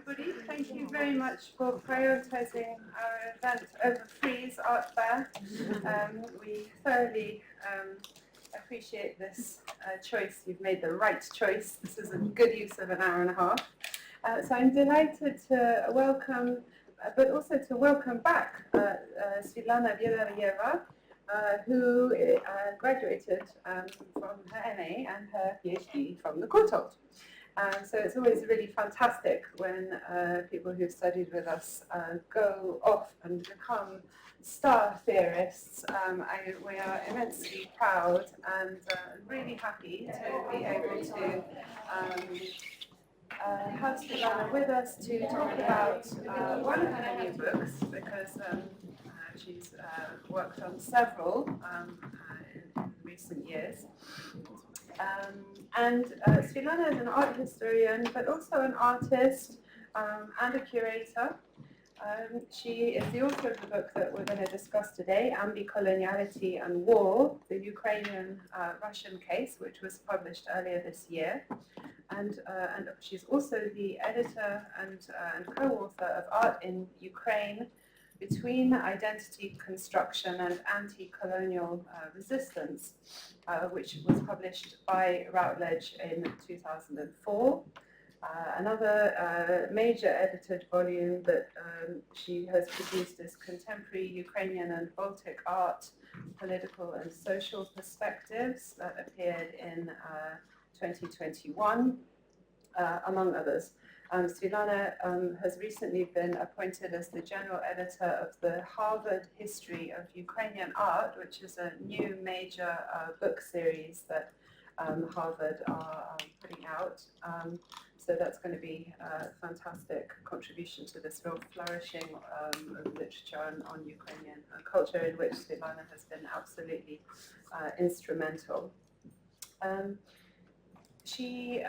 everybody. Thank you very much for prioritizing our event over Freeze Art Fair. We thoroughly appreciate this choice. You've made the right choice. This is a good use of an hour and a half. So I'm delighted to welcome, but also to welcome back Svitlana Biedarieva, who graduated from her MA and her PhD from the Courtauld. So it's always really fantastic when people who've studied with us go off and become star theorists. We are immensely proud and really happy to be able to have Svitlana with us to talk about one of her new books, because she's worked on several in recent years. Svitlana is an art historian, but also an artist and a curator. She is the author of the book that we're going to discuss today, Ambicoloniality and War, the Ukrainian-Russian Case, which was published earlier this year. And she's also the editor and co-author of Art in Ukraine, Between Identity Construction and Anti-Colonial Resistance, which was published by Routledge in 2004. Another major edited volume that she has produced is Contemporary Ukrainian and Baltic Art, Political and Social Perspectives, that appeared in 2021, among others. Svitlana has recently been appointed as the general editor of the Harvard History of Ukrainian Art, which is a new major book series that Harvard are putting out. So that's going to be a fantastic contribution to this real flourishing of literature on Ukrainian culture, in which Svitlana has been absolutely instrumental. She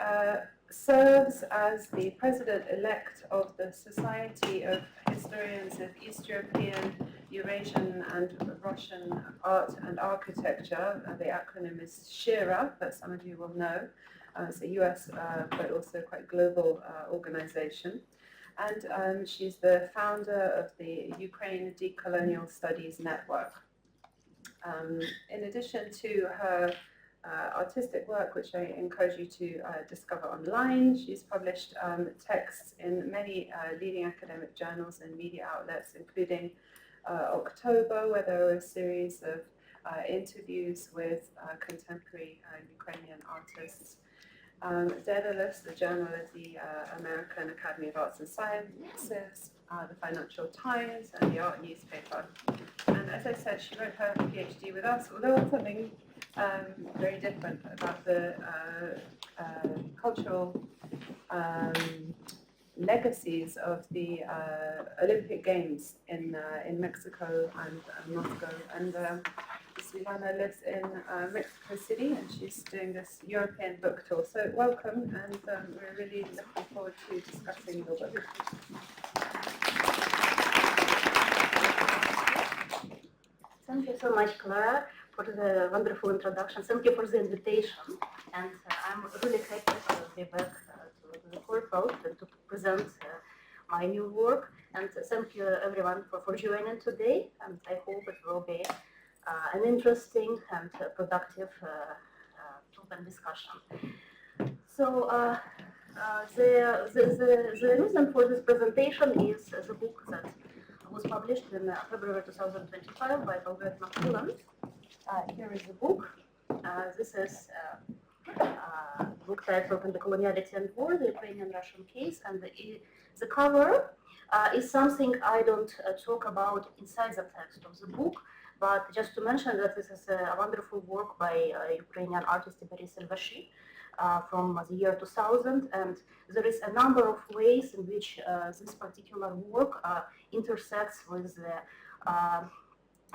serves as the president-elect of the Society of Historians of East European, Eurasian and Russian Art and Architecture. The acronym is SHIRA, that some of you will know. It's a US but also quite global organization. And she's the founder of the Ukraine Decolonial Studies Network. In addition to her artistic work, which I encourage you to discover online, she's published texts in many leading academic journals and media outlets, including October, where there were a series of interviews with contemporary Ukrainian artists. Daedalus, the journal of the American Academy of Arts and Sciences, the Financial Times, and the Art newspaper. And as I said, she wrote her PhD with us, although on something very different about the cultural legacies of the Olympic Games in Mexico and Moscow. And Svitlana lives in Mexico City, and she's doing this European book tour. So welcome, and we're really looking forward to discussing your book. Thank you so much, Clara, for the wonderful introduction. Thank you for the invitation. And I'm really happy to be back to the Courtauld and to present my new work. And thank you, everyone, for joining today. And I hope it will be an interesting and productive talk and discussion. So the reason for this presentation is the book that was published in February 2025 by Belgrade Macmillan. Here is the book. This is a book titled Ambicoloniality and War, the Ukrainian-Russian Case, and the cover is something I don't talk about inside the text of the book, but just to mention that this is a wonderful work by Ukrainian artist Boris Elvashi from the year 2000, and there is a number of ways in which this particular work intersects with the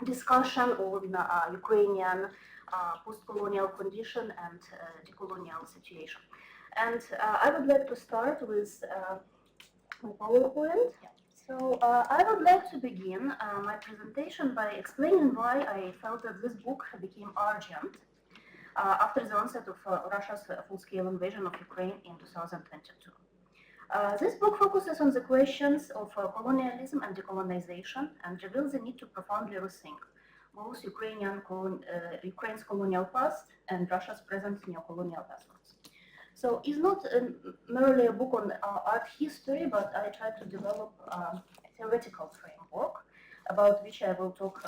discussion on Ukrainian post-colonial condition and decolonial situation. And I would like to start with my PowerPoint. So I would like to begin my presentation by explaining why I felt that this book became urgent after the onset of Russia's full-scale invasion of Ukraine in 2022. This book focuses on the questions of colonialism and decolonization and reveals the need to profoundly rethink both Ukraine's colonial past and Russia's present neocolonial efforts. So it's not merely a book on art history, but I try to develop a theoretical framework about which I will talk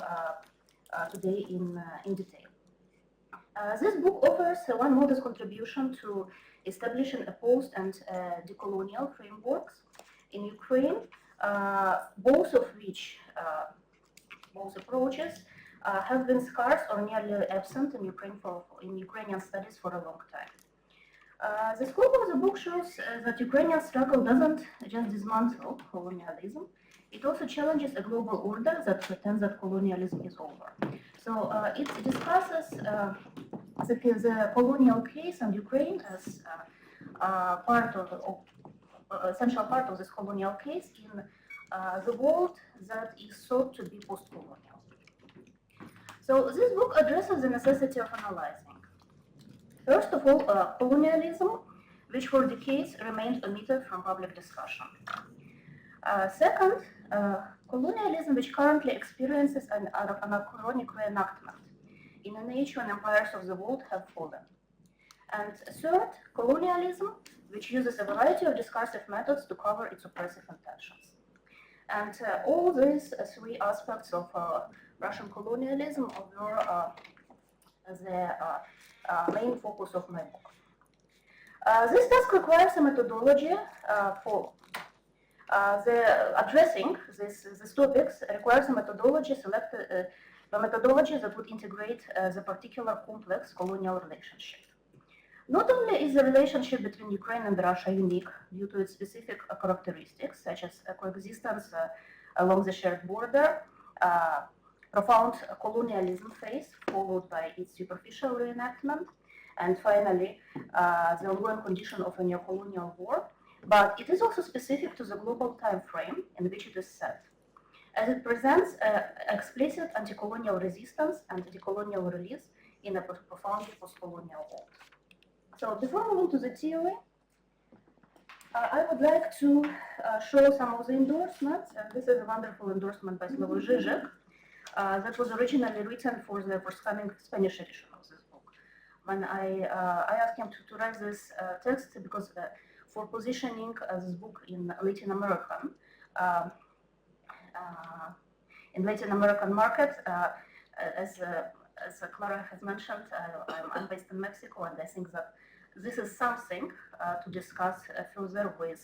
today in detail. This book offers one modest contribution to establishing a post and decolonial frameworks in Ukraine, both of which, both approaches, have been scarce or nearly absent in Ukrainian studies for a long time. The scope of the book shows that Ukrainian struggle doesn't just dismantle colonialism, it also challenges a global order that pretends that colonialism is over. So it discusses the colonial case and Ukraine as part of essential part of this colonial case in the world that is thought to be post-colonial. So this book addresses the necessity of analyzing, first of all, colonialism, which for decades remained omitted from public discussion. Second, colonialism, which currently experiences an anachronic reenactment in an age when empires of the world have fallen. And third, colonialism, which uses a variety of discursive methods to cover its oppressive intentions. And all these three aspects of Russian colonialism were the main focus of my book. This task requires a methodology for addressing these topics requires a methodology that would integrate the particular complex colonial relationship. Not only is the relationship between Ukraine and Russia unique due to its specific characteristics, such as coexistence along the shared border, profound colonialism phase followed by its superficial reenactment, and finally the ongoing condition of a neocolonial war, but it is also specific to the global time frame in which it is set, as it presents explicit anti-colonial resistance and decolonial release in a profoundly post-colonial world. So before moving to the theory, I would like to show some of the endorsements, and this is a wonderful endorsement by Slavoj Žižek that was originally written for the forthcoming Spanish edition of this book. When I asked him to write this text because for positioning this book in Latin American market, as Clara has mentioned, I'm based in Mexico, and I think that this is something to discuss further with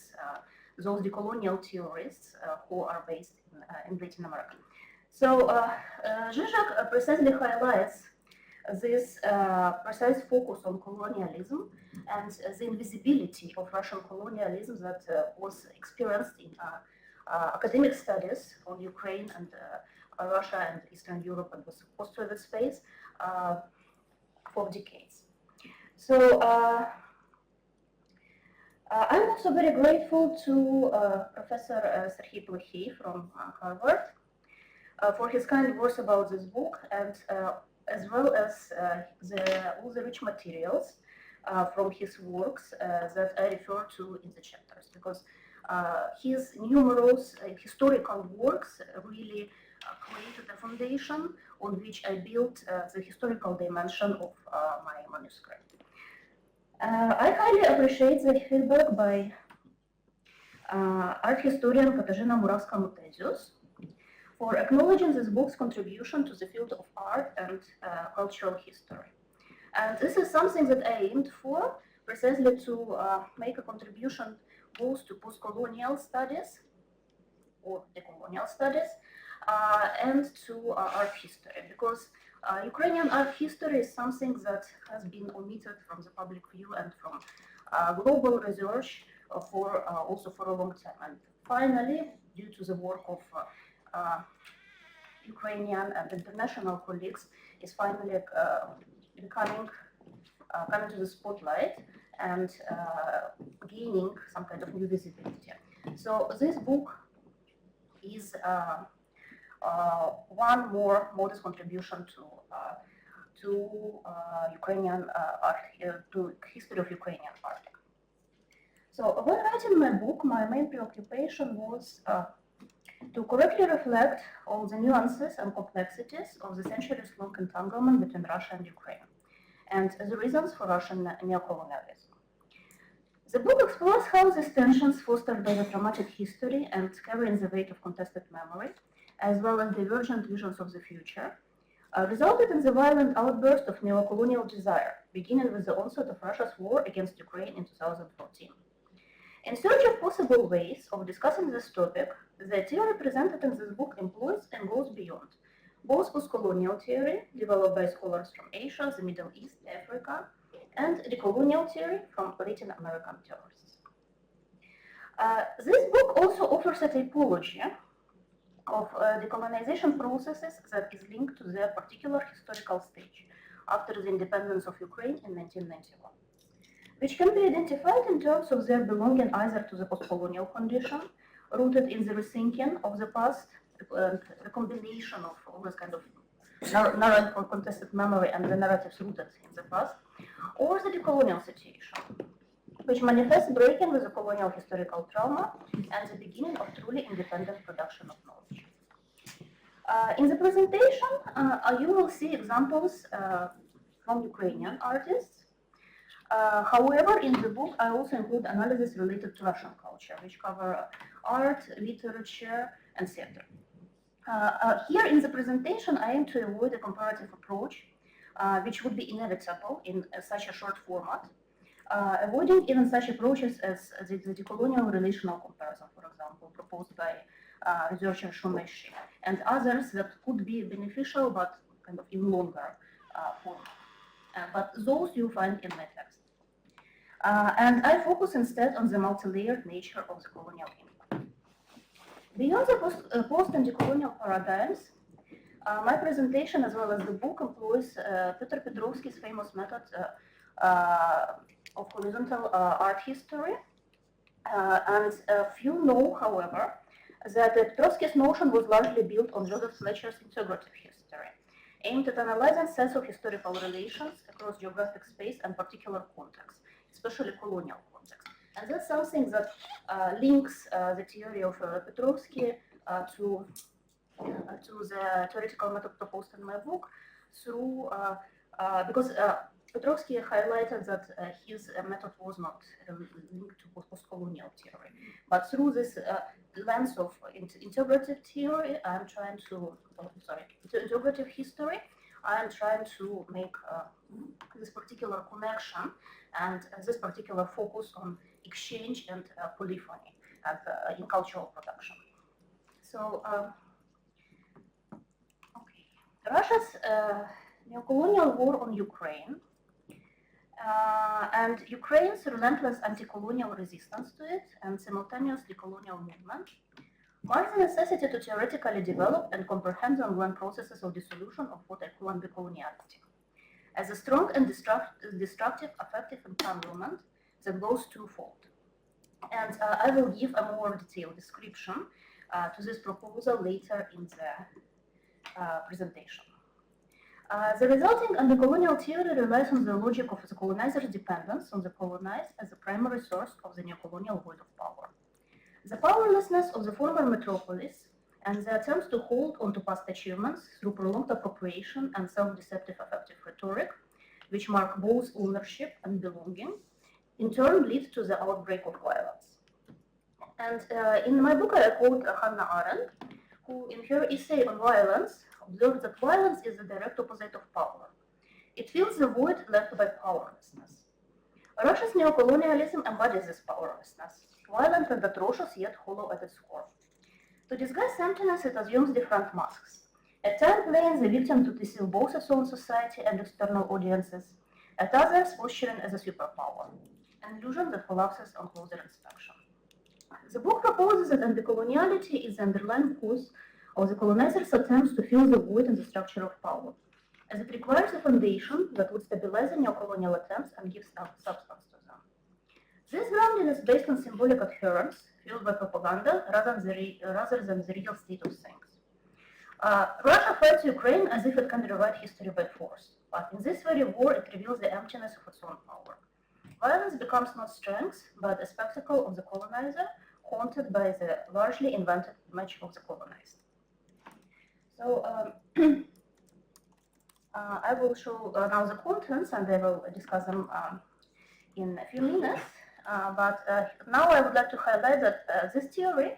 those decolonial theorists who are based in Latin America. So Žižek precisely highlights this precise focus on colonialism and the invisibility of Russian colonialism that was experienced in academic studies on Ukraine and Russia and Eastern Europe and the post-Soviet space for decades. So I'm also very grateful to Professor Serhiy Plokhy from Harvard for his kind words about this book, and as well as all the rich materials from his works that I refer to in the chapters, because his numerous historical works really created a foundation on which I built the historical dimension of my manuscript. I highly appreciate the feedback by art historian Katarzyna Murawska-Mutesius for acknowledging this book's contribution to the field of art and cultural history. And this is something that I aimed for, precisely to make a contribution both to post-colonial studies or decolonial studies and to art history, because Ukrainian art history is something that has been omitted from the public view and from global research also for a long time. And finally, due to the work of Ukrainian and international colleagues, is finally coming to the spotlight and gaining some kind of new visibility. So this book is one more modest contribution to Ukrainian art, to history of Ukrainian art. So when writing my book, my main preoccupation was to correctly reflect all the nuances and complexities of the centuries-long entanglement between Russia and Ukraine, and the reasons for Russian neocolonialism. The book explores how these tensions fostered by the traumatic history and carrying the weight of contested memory, as well as divergent visions of the future, resulted in the violent outburst of neocolonial desire, beginning with the onset of Russia's war against Ukraine in 2014. In search of possible ways of discussing this topic, the theory presented in this book employs and goes beyond both postcolonial theory, developed by scholars from Asia, the Middle East, Africa, and decolonial theory from Latin American theorists. This book also offers a typology of decolonization processes that is linked to their particular historical stage after the independence of Ukraine in 1991, which can be identified in terms of their belonging either to the postcolonial condition, rooted in the rethinking of the past, the combination of all this kind of narrow and contested memory and the narratives rooted in the past, or the decolonial situation, which manifests breaking with the colonial historical trauma and the beginning of truly independent production of knowledge. In the presentation, you will see examples from Ukrainian artists. However, in the book, I also include analysis related to Russian culture, which cover art, literature, and theater. Here in the presentation, I aim to avoid a comparative approach, which would be inevitable in such a short format, avoiding even such approaches as the decolonial relational comparison, for example, proposed by researcher Shumeshi, and others that could be beneficial but kind of in longer format. But those you find in my text. And I focus instead on the multi-layered nature of the colonial impact. Beyond the post and decolonial paradigms, my presentation as well as the book employs Peter Petrovsky's famous method of horizontal art history. And few know, however, that Petrovsky's notion was largely built on Joseph Fletcher's integrative history, aimed at analyzing sets of historical relations across geographic space and particular contexts, especially colonial context. And that's something that links the theory of Petrovsky to the theoretical method proposed in my book through, because Petrovsky highlighted that his method was not linked to postcolonial theory, but through this lens of integrative theory, I'm trying to, integrative history, I'm trying to make this particular connection and this particular focus on exchange and polyphony in cultural production. So, Russia's neocolonial war on Ukraine and Ukraine's relentless anti-colonial resistance to it and simultaneous decolonial movement marks the necessity to theoretically develop and comprehend the ongoing processes of dissolution of what I call ambicoloniality as a strong and destructive affective entanglement that goes twofold. And I will give a more detailed description to this proposal later in the presentation. The resulting anti-colonial theory relies on the logic of the colonizer's dependence on the colonized as the primary source of the neocolonial void of power. The powerlessness of the former metropolis and the attempts to hold onto past achievements through prolonged appropriation and self-deceptive affective rhetoric, which mark both ownership and belonging, in turn lead to the outbreak of violence. And in my book, I quote Hannah Arendt, who in her essay on violence observed that violence is the direct opposite of power. It fills the void left by powerlessness. Russia's neocolonialism embodies this powerlessness, violent and atrocious yet hollow at its core. To disguise emptiness, it assumes different masks, at times playing the victim to deceive both its own society and external audiences, at others posturing as a superpower, an illusion that collapses on closer inspection. The book proposes that ambicoloniality is the underlying cause of the colonizer's attempts to fill the void in the structure of power, as it requires a foundation that would stabilize the neocolonial attempts and give substance to them. This grounding is based on symbolic adherence, fueled by propaganda, rather than the real state of things. Russia fights Ukraine as if it can rewrite history by force, but in this very war it reveals the emptiness of its own power. violence becomes not strength, but a spectacle of the colonizer, haunted by the largely invented image of the colonized. So I will show now the contents, and I will discuss them in a few minutes. But now I would like to highlight that this theory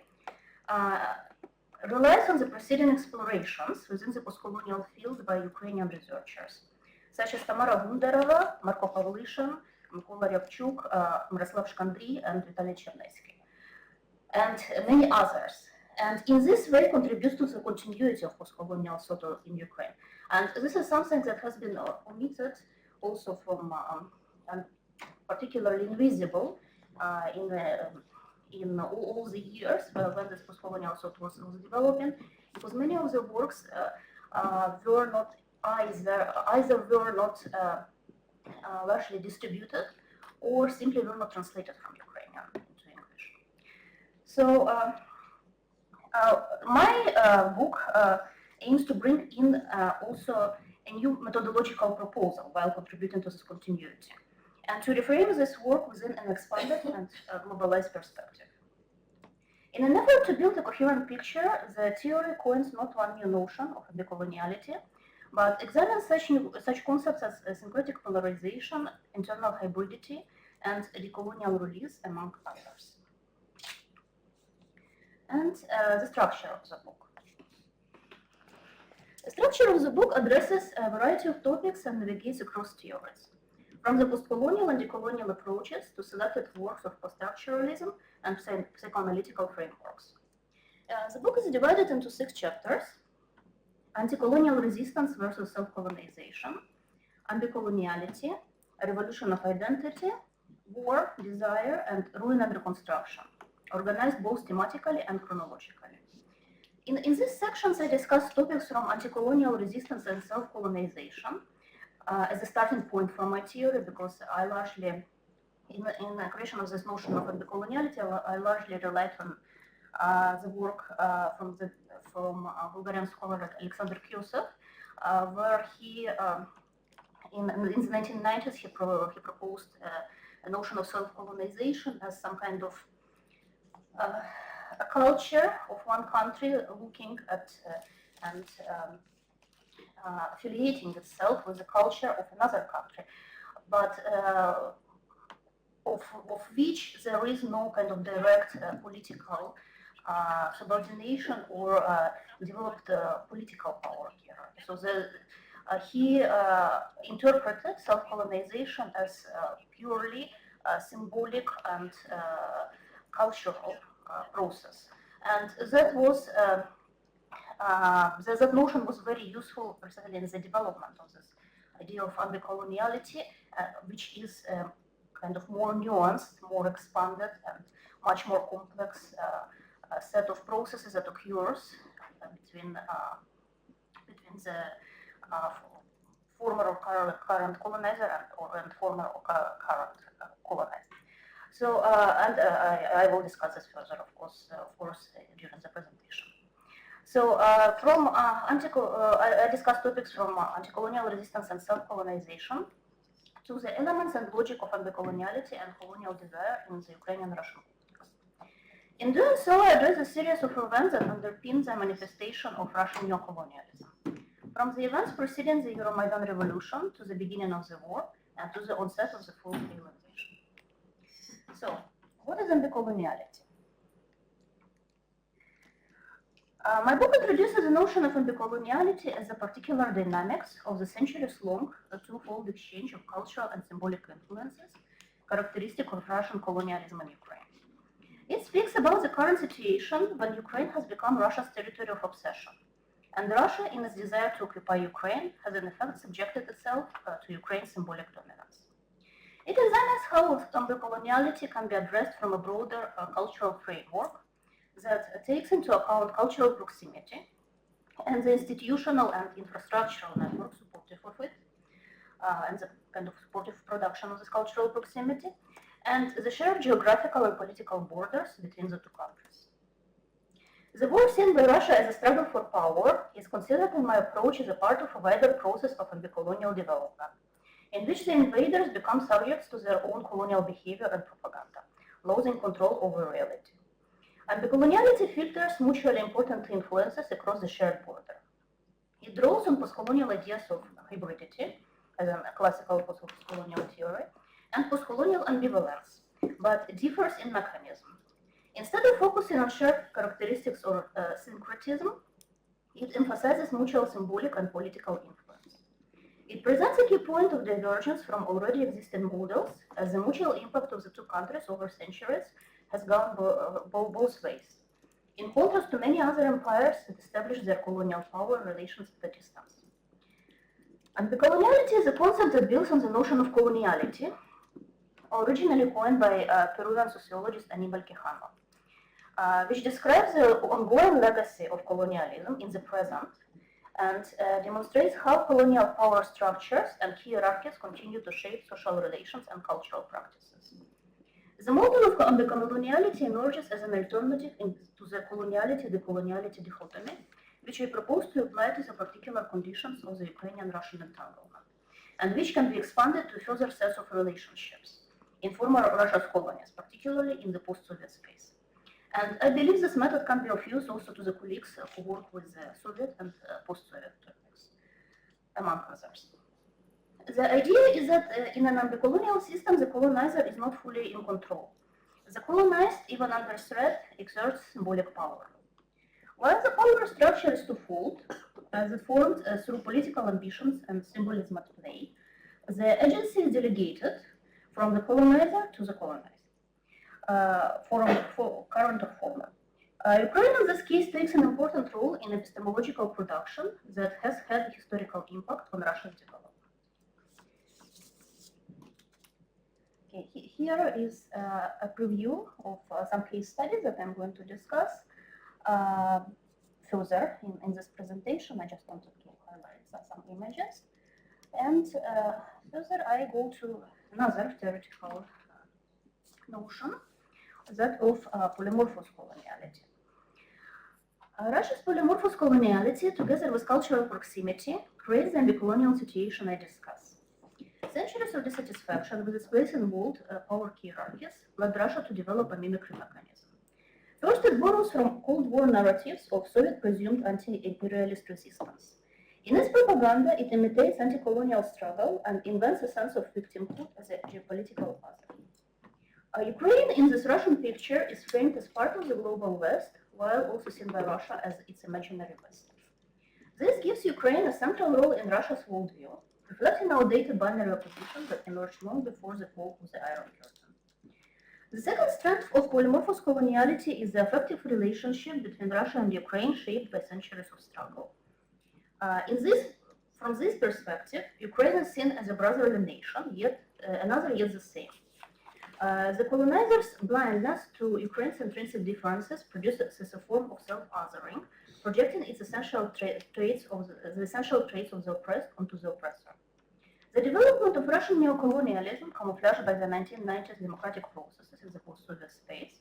relies on the preceding explorations within the postcolonial field by Ukrainian researchers, such as Tamara Gundarova, Marko Pavlyshin, Mykola Ryabchuk, Miroslav Shkandry, and Vitaly Chernetsky, and many others. And in this way contributes to the continuity of postcolonial thought in Ukraine. And this is something that has been omitted also from, and particularly invisible in all the years when this postcolonial thought was developing, because many of the works were not either were not largely distributed or simply were not translated from Ukrainian into English. So my book aims to bring in also a new methodological proposal while contributing to this continuity, and to reframe this work within an expanded and globalized perspective. In an effort to build a coherent picture, the theory coins not one new notion of decoloniality, but examines such concepts as syncretic polarization, internal hybridity, and decolonial release, among others. And the structure of the book. The structure of the book addresses a variety of topics and navigates across theories, from the postcolonial and decolonial approaches to selected works of post-structuralism and psychoanalytical frameworks. The book is divided into 6 chapters: anti-colonial resistance versus self-colonization, ambicoloniality, a revolution of identity, war, desire, and ruin and reconstruction, organized both thematically and chronologically. In these sections, I discuss topics from anti-colonial resistance and self-colonization as a starting point for my theory, because I largely, in the creation of this notion of anti-coloniality, I largely relied on the work from Bulgarian scholar Alexander Kyosov, where he, in the 1990s, he proposed a notion of self-colonization as some kind of a culture of one country looking at and affiliating itself with the culture of another country, but of which there is no kind of direct political subordination or developed political power here. So he interpreted self-colonization as purely symbolic and cultural process, and that was that notion was very useful, particularly in the development of this idea of anti-coloniality, which is kind of more nuanced, more expanded, and much more complex set of processes that occurs between the former or current colonizer and former or current colonizer. So, and I will discuss this further, of course, during the presentation. So, I discuss topics from anti-colonial resistance and self-colonization to the elements and logic of anti-coloniality and colonial desire in the Ukrainian-Russian context. In doing so, I address a series of events that underpin the manifestation of Russian neocolonialism, from the events preceding the Euromaidan revolution to the beginning of the war and to the onset of the full-scale invasion. So, what is anti-coloniality? My book introduces the notion of anti-coloniality as a particular dynamics of the centuries-long twofold exchange of cultural and symbolic influences, characteristic of Russian colonialism in Ukraine. It speaks about the current situation when Ukraine has become Russia's territory of obsession, and Russia, in its desire to occupy Ukraine, has in effect subjected itself to Ukraine's symbolic dominance. It examines how anti-coloniality can be addressed from a broader cultural framework that takes into account cultural proximity and the institutional and infrastructural network supportive of it, and the kind of supportive production of this cultural proximity, and the shared geographical and political borders between the two countries. The war seen by Russia as a struggle for power is considered in my approach as a part of a wider process of anti-colonial development, in which the invaders become subjects to their own colonial behavior and propaganda, losing control over reality. Ambicoloniality filters mutually important influences across the shared border. It draws on postcolonial ideas of hybridity, as a classical postcolonial theory, and postcolonial ambivalence, but differs in mechanism. Instead of focusing on shared characteristics or syncretism, it emphasizes mutual symbolic and political influence. It presents a key point of divergence from already existing models, as the mutual impact of the two countries over centuries has gone both ways, in contrast to many other empires that established their colonial power relations at a distance. And decoloniality is a concept that builds on the notion of coloniality, originally coined by Peruvian sociologist Aníbal Quijano, which describes the ongoing legacy of colonialism in the present and demonstrates how colonial power structures and hierarchies continue to shape social relations and cultural practices. The model of ambicoloniality emerges as an alternative to the coloniality-decoloniality dichotomy, which we propose to apply to the particular conditions of the Ukrainian-Russian entanglement, and which can be expanded to further sets of relationships in former Russia's colonies, particularly in the post-Soviet space. And I believe this method can be of use also to the colleagues who work with the Soviet and post-Soviet topics, among others. The idea is that in an ambicolonial system, the colonizer is not fully in control. The colonized, even under threat, exerts symbolic power. While the power structure is twofold, as formed through political ambitions and symbolism at play, the agency is delegated from the colonizer to the colonized, for current or former. Ukraine in this case takes an important role in epistemological production that has had historical impact on Russian development. Okay, here is a preview of some case studies that I'm going to discuss further in this presentation. I just wanted to highlight some images. And further, I go to another theoretical notion, that of polymorphous coloniality. Russia's polymorphous coloniality, together with cultural proximity, creates the ambicolonial situation I discuss. Centuries of dissatisfaction with its place in world power hierarchies led Russia to develop a mimicry mechanism. First, it borrows from Cold War narratives of Soviet presumed anti-imperialist resistance. In its propaganda, it imitates anti-colonial struggle and invents a sense of victimhood as a geopolitical other. Ukraine in this Russian picture is framed as part of the global West, while also seen by Russia as its imaginary West. This gives Ukraine a central role in Russia's worldview, reflecting outdated binary opposition that emerged long before the fall of the Iron Curtain. The second strength of polymorphous coloniality is the effective relationship between Russia and Ukraine, shaped by centuries of struggle. From this perspective, Ukraine is seen as a brotherly nation, yet the same. The colonizers' blindness to Ukraine's intrinsic differences produces a form of self-othering, projecting its essential traits of the oppressed onto the oppressor. The development of Russian neocolonialism, camouflaged by the 1990s democratic processes in the post-Soviet space,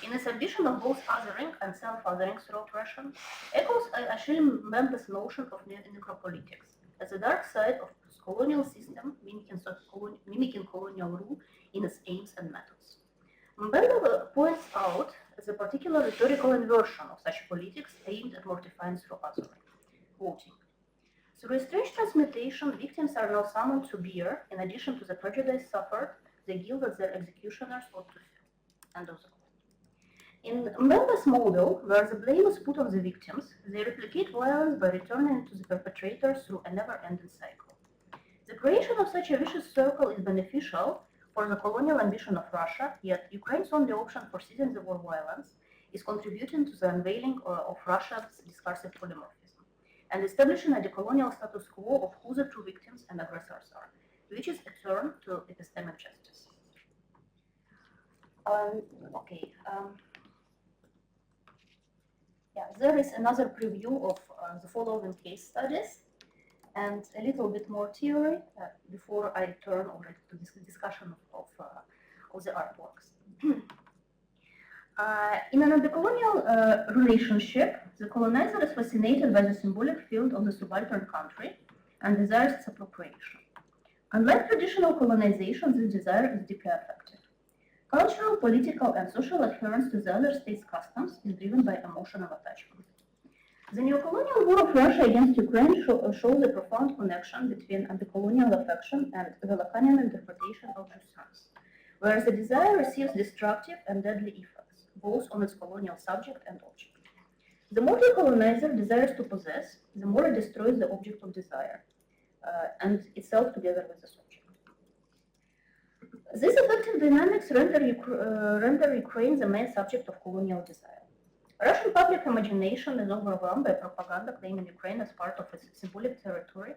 in its ambition of both othering and self-othering through oppression, echoes Achille Mbembe's notion of necropolitics as a dark side of post-colonial system mimicking colonial rule in its aims and methods. Mbembe points out the particular rhetorical inversion of such politics aimed at mortifying through othering, quoting, "Through a strange transmutation, victims are now summoned to bear, in addition to the prejudice suffered, the guilt that their executioners ought to feel." End of the quote. In Mbembe's model, where the blame is put on the victims, they replicate violence by returning to the perpetrators through a never-ending cycle. The creation of such a vicious circle is beneficial for the colonial ambition of Russia, yet Ukraine's only option for ceasing the war violence is contributing to the unveiling of Russia's discursive polymorphism and establishing a decolonial status quo of who the true victims and aggressors are, which is a turn to epistemic justice. There is another preview of the following case studies and a little bit more theory before I turn already to this discussion of the artworks. In an anti-colonial relationship, the colonizer is fascinated by the symbolic field of the subaltern country and desires its appropriation. Unlike traditional colonization, this desire is deeply affective. Cultural, political, and social adherence to the other state's customs is driven by emotional attachment. The neocolonial war of Russia against Ukraine shows a profound connection between anti-colonial affection and the Lacanian interpretation of jouissance, where the desire receives destructive and deadly effects, both on its colonial subject and object. The more the colonizer desires to possess, the more it destroys the object of desire, and itself together with the subject. These effective dynamics render Ukraine the main subject of colonial desire. Russian public imagination is overwhelmed by propaganda claiming Ukraine as part of its symbolic territory,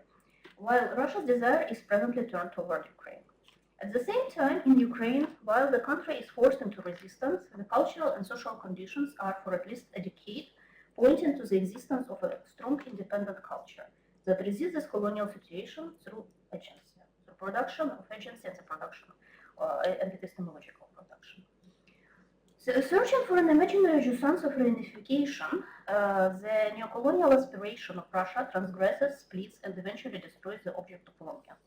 while Russia's desire is presently turned toward Ukraine. At the same time, in Ukraine, while the country is forced into resistance, the cultural and social conditions are for at least a decade pointing to the existence of a strong independent culture that resists this colonial situation through agency, through production of agency and the production and epistemological production. So, searching for an imaginary jouissance of reunification, the neocolonial aspiration of Russia transgresses, splits, and eventually destroys the object of longing,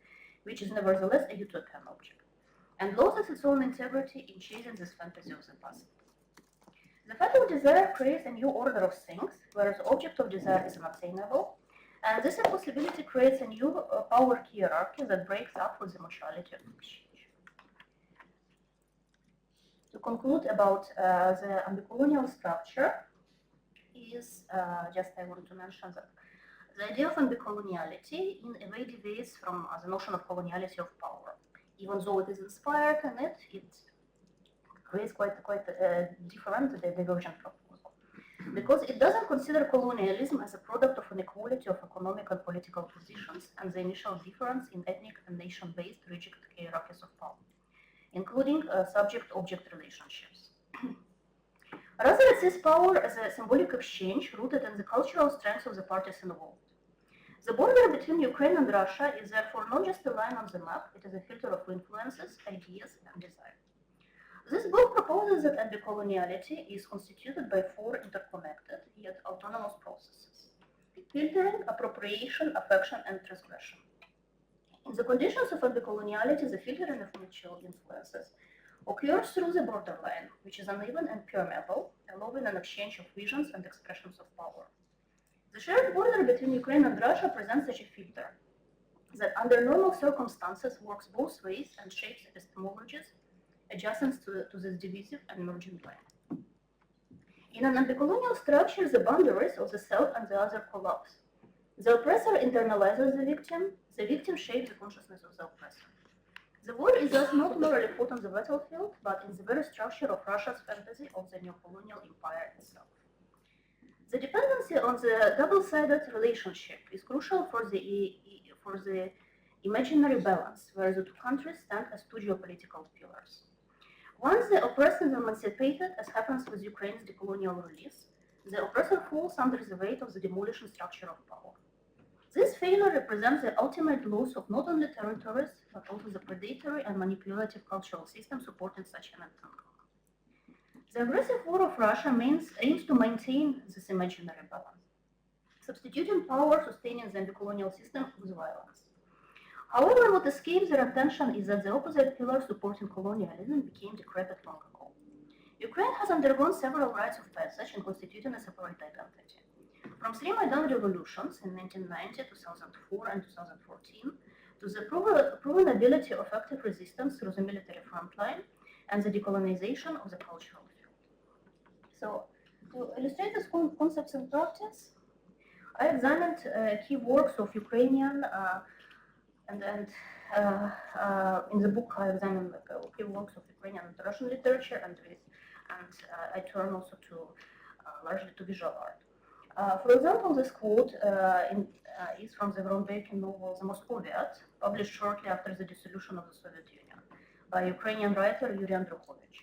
which is nevertheless a utopian object, and loses its own integrity in chasing this fantasy of the past. The fatal desire creates a new order of things, whereas the object of desire is unattainable, and this impossibility creates a new power hierarchy that breaks up with the mutuality of exchange. To conclude about the ambicolonial structure is just I want to mention that the idea of ambicoloniality in a way deviates from the notion of coloniality of power. Even though it is inspired in it, it creates quite a different divergent proposal. Because it doesn't consider colonialism as a product of an equality of economic and political positions and the initial difference in ethnic and nation-based rigid hierarchies of power, including subject-object relationships. Rather, it sees power as a symbolic exchange rooted in the cultural strengths of the parties involved. The border between Ukraine and Russia is therefore not just a line on the map, it is a filter of influences, ideas, and desire. This book proposes that anti-coloniality is constituted by four interconnected yet autonomous processes: filtering, appropriation, affection, and transgression. In the conditions of anti-coloniality, the filtering of mutual influences occurs through the borderline, which is uneven and permeable, allowing an exchange of visions and expressions of power. The shared border between Ukraine and Russia presents such a filter that under normal circumstances works both ways and shapes epistemologies adjacent to this divisive and merging line. In an anti-colonial structure, the boundaries of the self and the other collapse. The oppressor internalizes the victim shapes the consciousness of the oppressor. The war is thus not merely fought on the battlefield, but in the very structure of Russia's fantasy of the neocolonial empire itself. The dependency on the double-sided relationship is crucial for the imaginary balance, where the two countries stand as two geopolitical pillars. Once the oppressor is emancipated, as happens with Ukraine's decolonial release, the oppressor falls under the weight of the demolition structure of power. This failure represents the ultimate loss of not only territories, but also the predatory and manipulative cultural system supporting such an entanglement. The aggressive war of Russia aims to maintain this imaginary balance, substituting power sustaining the anti-colonial system with violence. However, what escapes their attention is that the opposite pillar supporting colonialism became decrepit long ago. Ukraine has undergone several rites of passage in constituting a separate identity. From three Maidan revolutions in 1990, 2004, and 2014, to the proven ability of active resistance through the military frontline and the decolonization of the cultural field. So, to illustrate these concepts in practice, I examined key works of Ukrainian and in the book I examined key works of Ukrainian and Russian literature, and I turn also to largely to visual art. For example, this quote is from the groundbreaking novel The Moscoviat, published shortly after the dissolution of the Soviet Union, by Ukrainian writer Yuri Andrukhovich,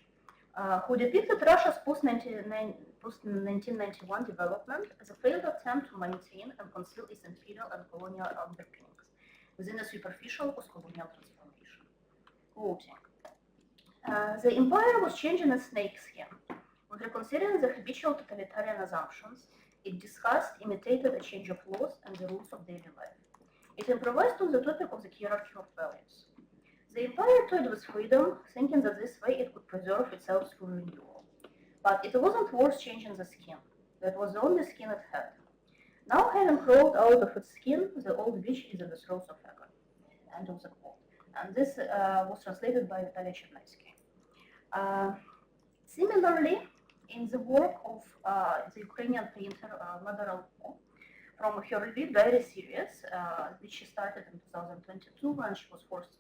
who depicted Russia's post-1991 development as a failed attempt to maintain and conceal its imperial and colonial underpinnings within a superficial postcolonial transformation. Quoting, the empire was changing its snake skin. When reconsidering the habitual totalitarian assumptions, it discussed, imitated a change of laws and the rules of daily life. it improvised on the topic of the hierarchy of values. The empire toyed with freedom, thinking that this way it could preserve itself through renewal. But it wasn't worth changing the skin. That was the only skin it had. Now, having crawled out of its skin, the old witch is in the throes of agony. End of the quote. And this was translated by Vitaly Chernetsky. Similarly, in the work of the Ukrainian painter Mada from her Lviv diary series, which she started in 2022 when she was forced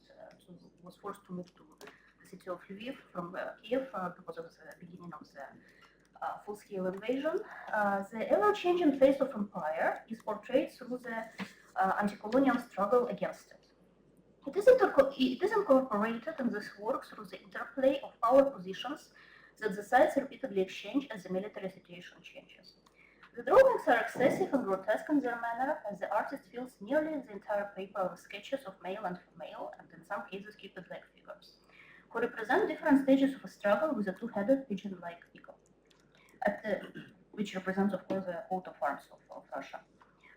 to move to the city of Lviv from Kiev because of the beginning of the full-scale invasion. The ever-changing face of empire is portrayed through the anti-colonial struggle against it. It is incorporated in this work through the interplay of power positions that the sides repeatedly exchange as the military situation changes. The drawings are excessive and grotesque in their manner, as the artist fills nearly the entire paper with sketches of male and female, and in some cases cupid-like figures, who represent different stages of a struggle with a two-headed pigeon-like eagle, which represents, of course, the coat of arms of Russia.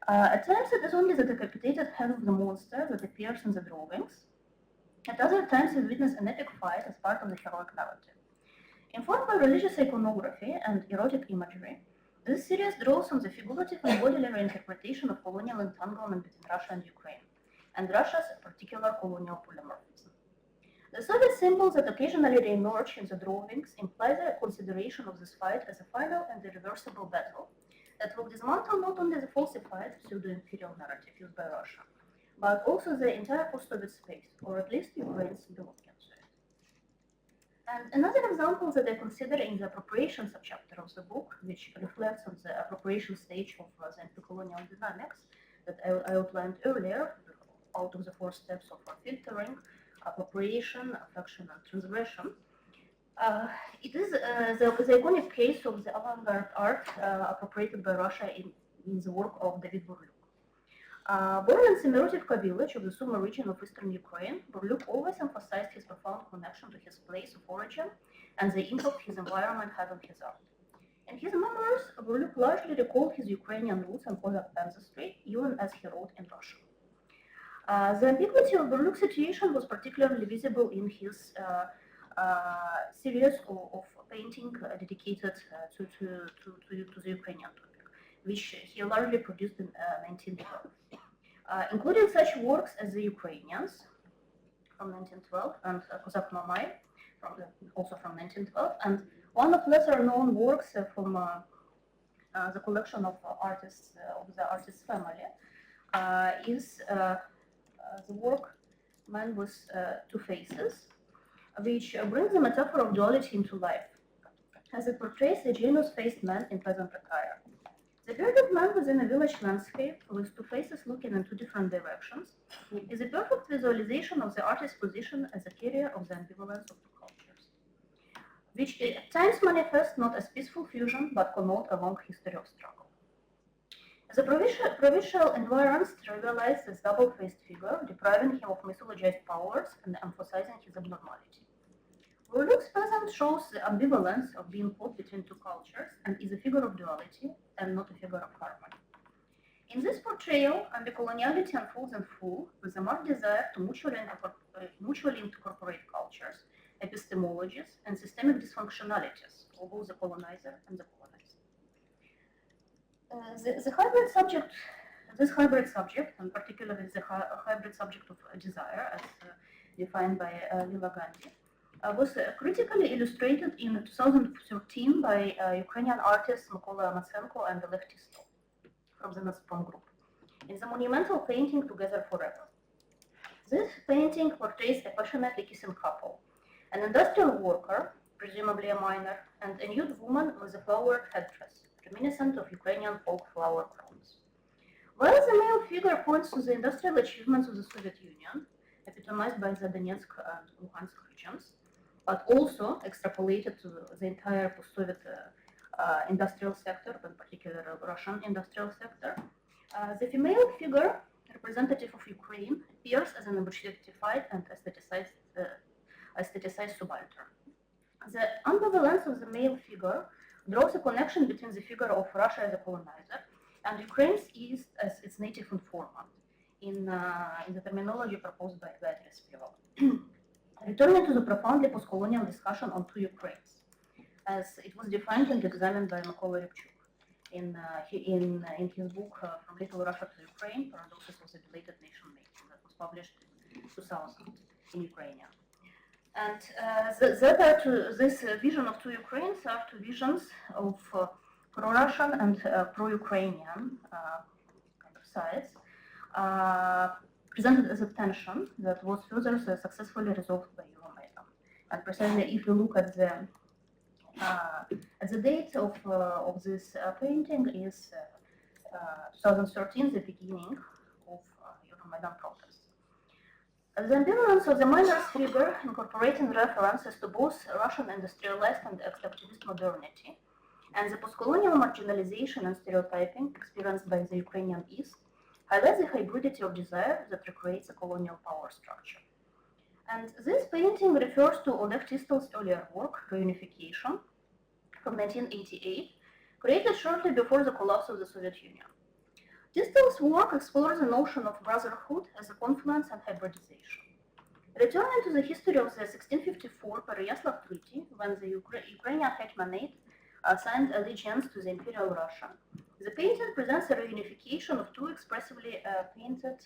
At times, it is only the decapitated head of the monster that appears in the drawings. At other times, we witness an epic fight as part of the heroic narrative. Informed by religious iconography and erotic imagery, this series draws on the figurative and bodily reinterpretation of colonial entanglement between Russia and Ukraine, and Russia's particular colonial polymorphism. The Soviet symbols that occasionally re-emerge in the drawings imply the consideration of this fight as a final and irreversible battle that will dismantle not only the falsified pseudo-imperial narrative used by Russia, but also the entire post-Soviet space, or at least Ukraine's belonging to it. And another example that I consider in the appropriation subchapter of the book, which reflects on the appropriation stage of the anti-colonial dynamics that I outlined earlier, out of the 4 steps of filtering, appropriation, affection, and transgression. It is the iconic case of the avant-garde art appropriated by Russia in the work of David Burlyuk. Born in Semerotivka village of the Sumy region of eastern Ukraine, Burlyuk always emphasized his profound connection to his place of origin and the impact his environment had on his art. In his memoirs, Burlyuk largely recalled his Ukrainian roots and Kazakh ancestry, even as he wrote in Russian. The ambiguity of Burlyuk's situation was particularly visible in his series of painting dedicated to the Ukrainian topic, which he largely produced in 1912. Including such works as The Ukrainians from 1912 and Kozak Mamai also from 1912, and one of lesser-known works from the collection of artists of the artist's family is the work Man with Two Faces, which brings the metaphor of duality into life, as it portrays a genius-faced man in peasant attire. The bearded man within a village landscape, with two faces looking in two different directions, is a perfect visualization of the artist's position as a carrier of the ambivalence of two cultures, which at times manifest not as peaceful fusion, but connote a long history of struggle. The provincial environs trivialize this double-faced figure, depriving him of mythologized powers and emphasizing his abnormality. Burlyuk's peasant shows the ambivalence of being caught between two cultures and is a figure of duality and not a figure of harmony. In this portrayal, anti-coloniality unfolds in full with a marked desire to mutually incorporate cultures, epistemologies, and systemic dysfunctionalities of both the colonizer and the colonized. This hybrid subject, and particularly the hybrid subject of desire, as defined by Lila Gandhi, was critically illustrated in 2013 by Ukrainian artists Mykola Matsenko and Oleg Tistov from the Nesprom group in the monumental painting Together Forever. This painting portrays a passionately kissing couple, an industrial worker, presumably a miner, and a nude woman with a flowered headdress, reminiscent of Ukrainian folk flower crowns. While the male figure points to the industrial achievements of the Soviet Union, epitomized by the Donetsk and Luhansk regions, but also extrapolated to the entire post-Soviet industrial sector, in particular Russian industrial sector, the female figure, representative of Ukraine, appears as an objectified and aestheticized subaltern. The ambivalence of the male figure draws a connection between the figure of Russia as a colonizer and Ukraine's East as its native informant, in the terminology proposed by Biedarieva. Returning to the profoundly postcolonial discussion on two Ukraines, as it was defined and examined by Mykola Rybchuk in his book From Little Russia to Ukraine, Paradoxes of the Belated Nation Making, that was published in 2000 in Ukrainian. And this vision of two Ukraines are two visions of pro-Russian and pro-Ukrainian kind of sides, presented as a tension that was further successfully resolved by Euromaidan. And precisely, if you look at the date of this painting is 2013, the beginning of Euromaidan protests. The ambivalence of the minor's figure, incorporating references to both Russian industrialized and extractivist modernity, and the postcolonial marginalization and stereotyping experienced by the Ukrainian East, highlights the hybridity of desire that recreates a colonial power structure. And this painting refers to Oleg Tistel's earlier work, Reunification, from 1988, created shortly before the collapse of the Soviet Union. Tistel's work explores the notion of brotherhood as a confluence and hybridization. Returning to the history of the 1654 Pereyaslav Treaty, when the Ukrainian Hetmanate signed allegiance to the Imperial Russia, the painting presents a reunification of two expressively painted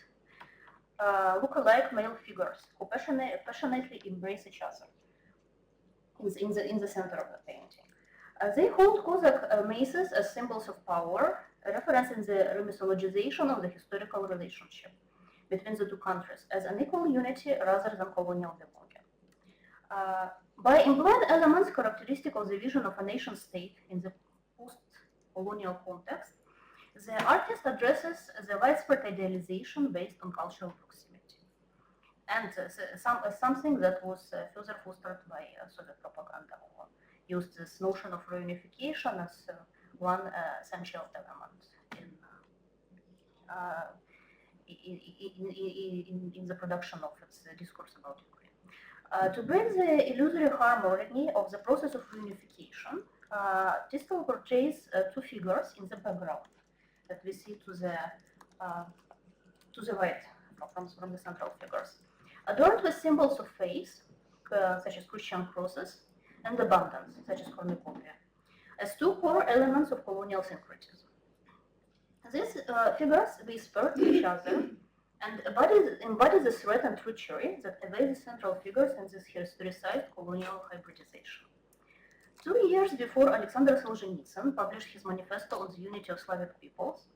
look-alike male figures who passionately embrace each other in the center of the painting. They hold Cossack maces as symbols of power, referencing the remythologization of the historical relationship between the two countries as an equal unity rather than colonial belonging. By employing elements characteristic of the vision of a nation-state in the post-colonial context, the artist addresses the widespread idealization based on cultural proximity, and something that was further fostered by Soviet propaganda, who used this notion of reunification as one essential element in the production of its discourse about Ukraine. To bring the illusory harmony of the process of reunification, Tistel portrays two figures in the background that we see to the right from the central figures, adorned with symbols of faith, such as Christian crosses, and abundance, such as cornucopia, as two core elements of colonial syncretism. These figures whisper to each other and embody the threat and treachery that await the central figures in this historicized colonial hybridization. 2 years before Alexander Solzhenitsyn published his manifesto on the unity of Slavic peoples,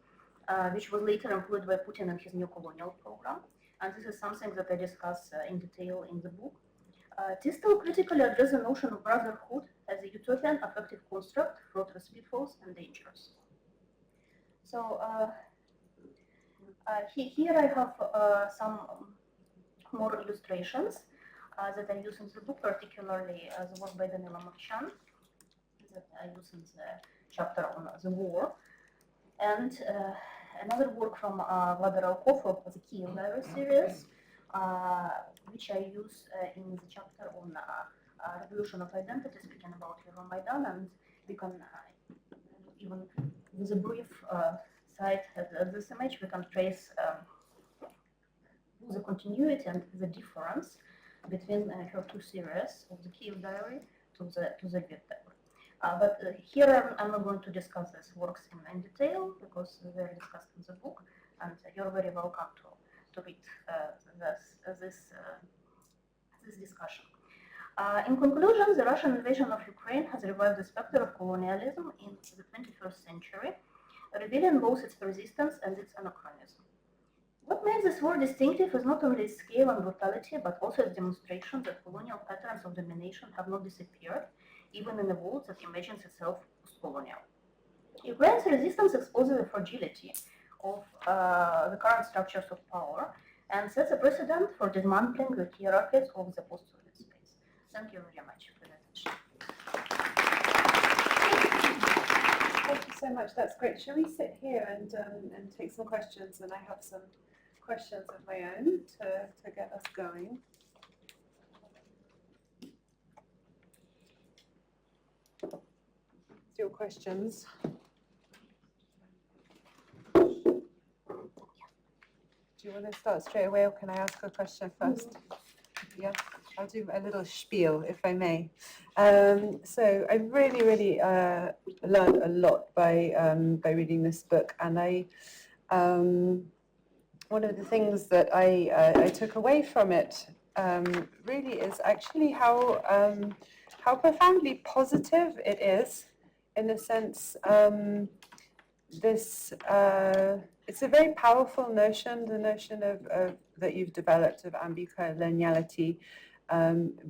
which was later employed by Putin in his new colonial program, and this is something that I discuss in detail in the book, Tistel critically addressed the notion of brotherhood as a utopian affective construct fraught with pitfalls and dangers. So here I have some more illustrations that I use in the book, particularly the work by Danila Marchan that I use in the chapter on the war, and another work from Vlada Ralkov of the Kiev Diary series, which I use in the chapter on revolution of identity, speaking about Euromaidan, and we can even with a brief sight at this image, we can trace the continuity and the difference between her two series of the Kiev Diary to the Lviv Diary. But here I'm not going to discuss these works in detail because they're discussed in the book, and you're very welcome to read this discussion. In conclusion, the Russian invasion of Ukraine has revived the specter of colonialism in the 21st century, revealing both its persistence and its anachronism. What makes this war distinctive is not only its scale and brutality, but also its demonstration that colonial patterns of domination have not disappeared, even in a world that imagines itself post-colonial. Ukraine's resistance exposes the fragility of the current structures of power and sets a precedent for dismantling the hierarchies of the post-Soviet space. Thank you very much for your attention. Thank you so much. That's great. Shall we sit here and take some questions? And I have some questions of my own to get us going. Your questions. Do you want to start straight away, or can I ask a question first? Yeah, I'll do a little spiel, if I may. So I really learned a lot by reading this book, and one of the things that I took away from it really is actually how profoundly positive it is, in the sense it's a very powerful notion, the notion of that you've developed of ambicoloniality,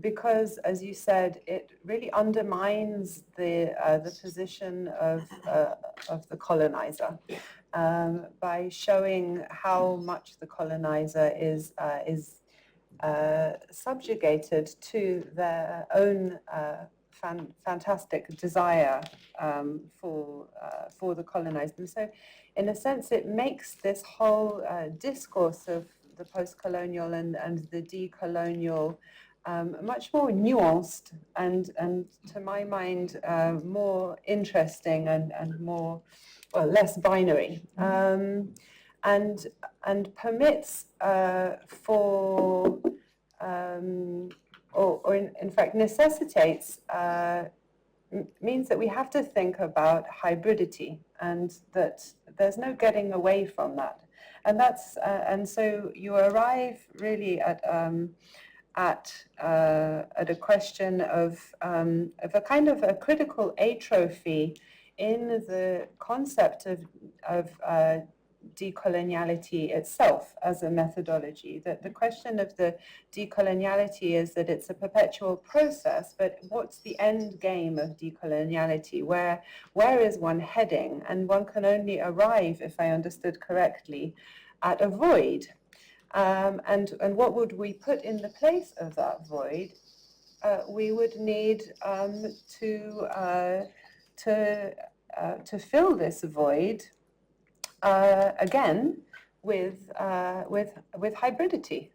because, as you said, it really undermines the position of the colonizer by showing how much the colonizer is subjugated to their own fantastic desire for the colonized. And so, in a sense, it makes this whole discourse of the post-colonial and the decolonial much more nuanced and to my mind, more interesting and more, well, less binary. And permits for, or in fact necessitates, means that we have to think about hybridity, and that there's no getting away from that. And that's and so you arrive really at a question of a kind of a critical atrophy in the concept of decoloniality itself as a methodology. That the question of the decoloniality is that it's a perpetual process, but what's the end game of decoloniality? Where is one heading? And one can only arrive, if I understood correctly, at a void. And what would we put in the place of that void? We would need to fill this void again with hybridity.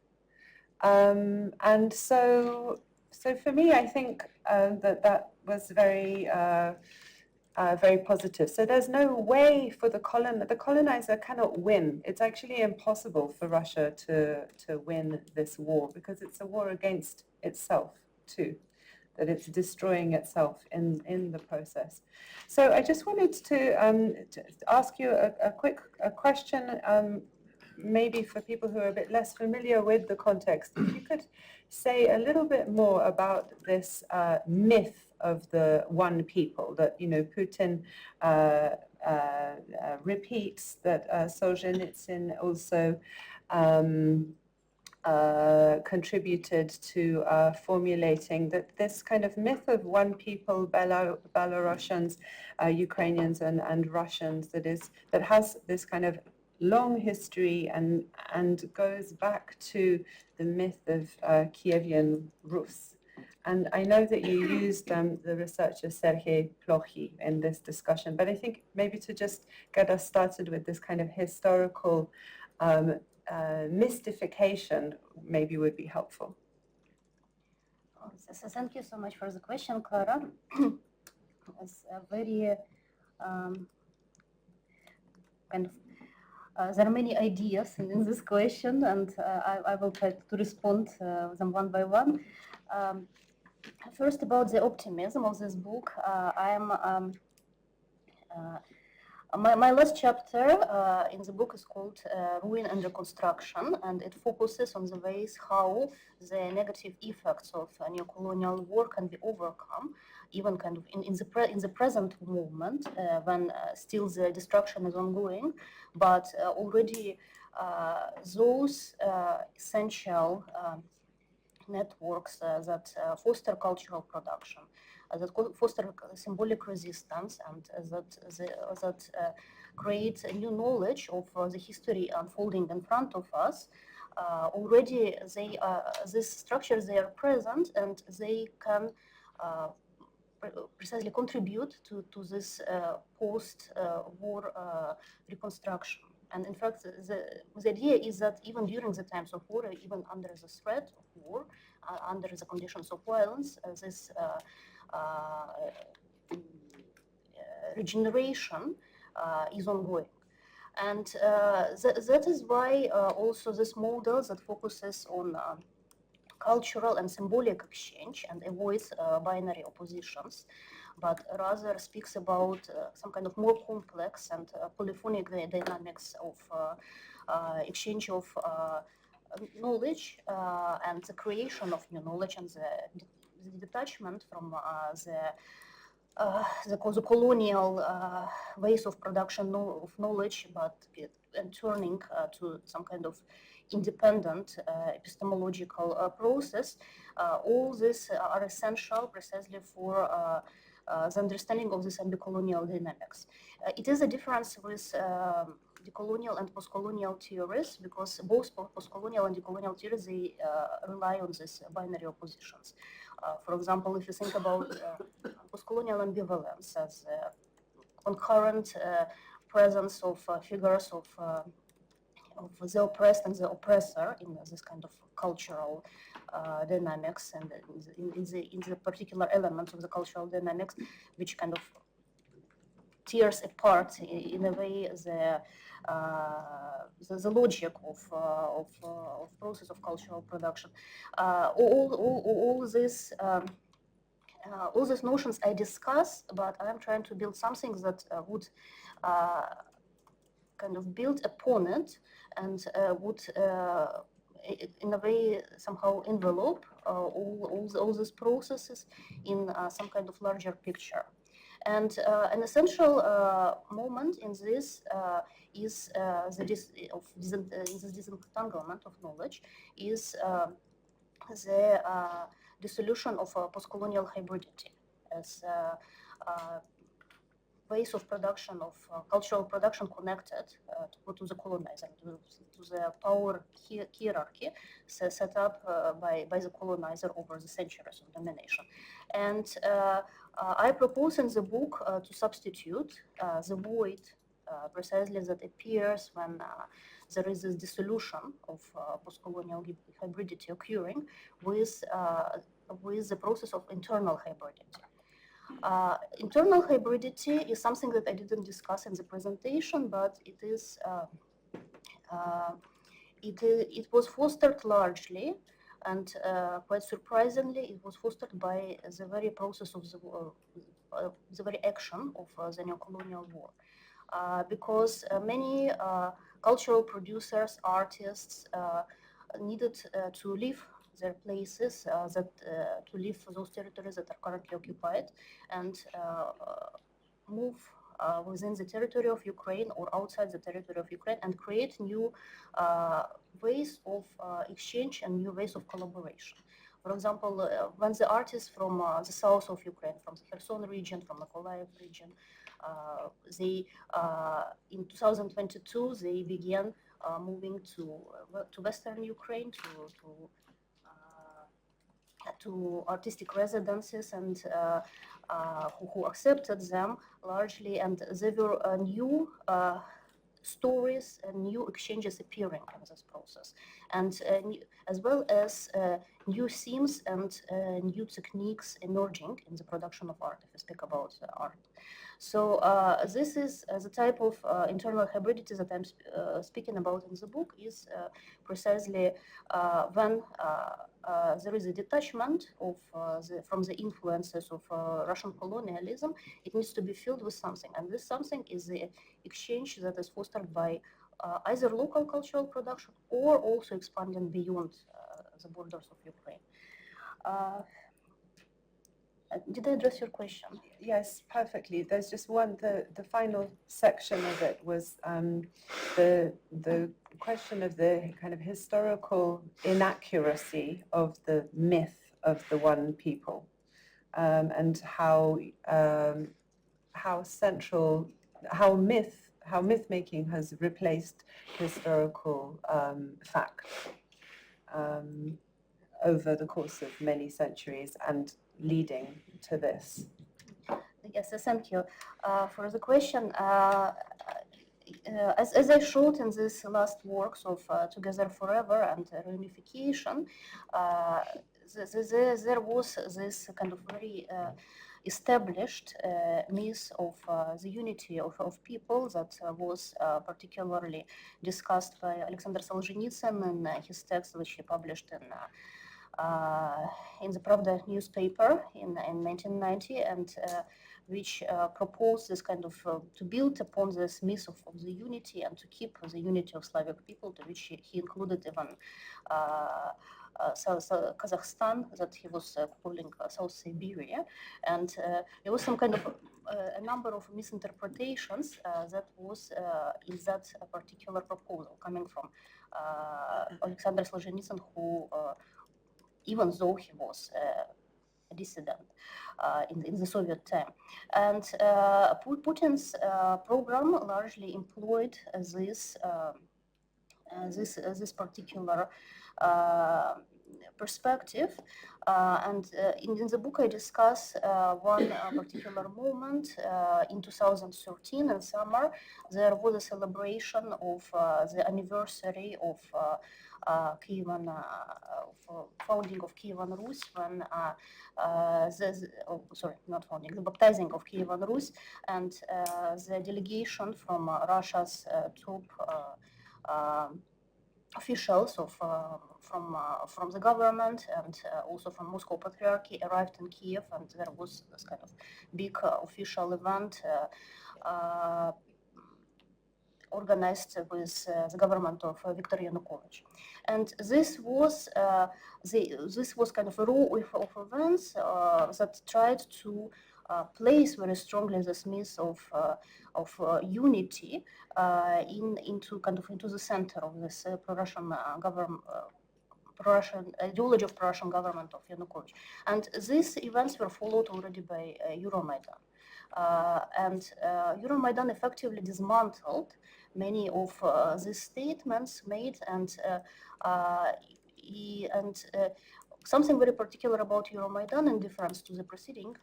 And so for me, I think that was very positive. So there's no way for the colonizer cannot win. It's actually impossible for Russia to win this war, because it's a war against itself too, that it's destroying itself in the process. So I just wanted to ask you a quick question, maybe for people who are a bit less familiar with the context. If you could say a little bit more about this myth of the one people that, Putin repeats, that Solzhenitsyn also contributed to formulating, that this kind of myth of one people, Belarusians, Ukrainians and Russians, that has this kind of long history and goes back to the myth of Kievian Rus. And I know that you used the researcher Sergei Plokhy in this discussion, but I think maybe to just get us started with this kind of historical mystification maybe would be helpful. So thank you so much for the question, Clara. It's a very kind of there are many ideas in this question, and I will try to respond them one by one. First, about the optimism of this book, my last chapter in the book is called Ruin and Reconstruction, and it focuses on the ways how the negative effects of neo-colonial war can be overcome, even kind of in the present moment, when still the destruction is ongoing, but already those essential networks that foster cultural production, that foster symbolic resistance, and that create a new knowledge of the history unfolding in front of us. Already, these structures, they are present, and they can precisely contribute to this post-war reconstruction. And in fact, the idea is that even during the times of war, even under the threat of war, under the conditions of violence, this regeneration is ongoing. And that is why also this model that focuses on cultural and symbolic exchange and avoids binary oppositions, but rather speaks about some kind of more complex and polyphonic dynamics of exchange of knowledge and the creation of new knowledge and the detachment from the colonial ways of production of knowledge, but and turning to some kind of independent epistemological process. All these are essential precisely for the understanding of this ambicolonial dynamics. It is a difference with decolonial and postcolonial theories, because both postcolonial and decolonial theories, they rely on these binary oppositions. For example, if you think about postcolonial ambivalence as concurrent presence of figures of the oppressed and the oppressor in this kind of cultural dynamics, and in the particular elements of the cultural dynamics, which kind of tears apart in a way the logic of process of cultural production. All these notions I discuss, but I'm trying to build something that would kind of build upon it and would in a way somehow envelope all these processes in some kind of larger picture. And an essential moment in this is this disentanglement of knowledge is the dissolution of postcolonial hybridity as ways of production of cultural production connected to the colonizer, to the power hierarchy set up by the colonizer over the centuries of domination. And I propose in the book to substitute the void precisely that appears when there is this dissolution of postcolonial hybridity occurring with the process of internal hybridity. Internal hybridity is something that I didn't discuss in the presentation, but it is it was fostered largely, and quite surprisingly, it was fostered by the very process of the very action of the neo-colonial war, because many cultural producers, artists needed to leave their places, to leave those territories that are currently occupied, and move within the territory of Ukraine or outside the territory of Ukraine, and create new ways of exchange and new ways of collaboration. For example, when the artists from the south of Ukraine, from the Kherson region, from the Mykolaiv region, they in 2022 they began moving to Western Ukraine to artistic residences, and who accepted them largely, and there were new stories and new exchanges appearing in this process, and as well as new themes and new techniques emerging in the production of art, if we speak about art. So this is the type of internal hybridity that I'm speaking about in the book, is precisely when there is a detachment of from the influences of Russian colonialism. It needs to be filled with something, and this something is the exchange that is fostered by either local cultural production or also expanding beyond the borders of Ukraine. Did I address your question? Yes, perfectly. There's just one, the final section of it was the question of the kind of historical inaccuracy of the myth of the one people, and how myth making has replaced historical fact over the course of many centuries and leading to this. Yes, thank you for the question. As I showed in these last works of Together Forever and Reunification, there was this kind of very established myth of the unity of people that was particularly discussed by Alexander Solzhenitsyn in his text, which he published in the Pravda newspaper in 1990, and which proposed this kind of to build upon this myth of the unity and to keep the unity of Slavic people, to which he included even Kazakhstan, that he was calling South Siberia, and there was some kind of a number of misinterpretations that was in that particular proposal coming from Alexander Solzhenitsyn, who even though he was a dissident in the Soviet time. And Putin's program largely employed this particular perspective. And in the book I discuss one particular moment in 2013 in summer. There was a celebration of the anniversary of founding of Kievan Rus, when the baptizing of Kievan Rus, and the delegation from Russia's top officials from the government and also from Moscow Patriarchy arrived in Kiev, and there was this kind of big official event organized with the government of Viktor Yanukovych. And this was kind of a row of events that tried to place very strongly this myth of unity into the center of this pro-Russian government. Pro-Russian ideology of pro-Russian government of Yanukovych. And these events were followed already by Euromaidan. And Euromaidan effectively dismantled many of these statements made, and something very particular about Euromaidan, in difference to the preceding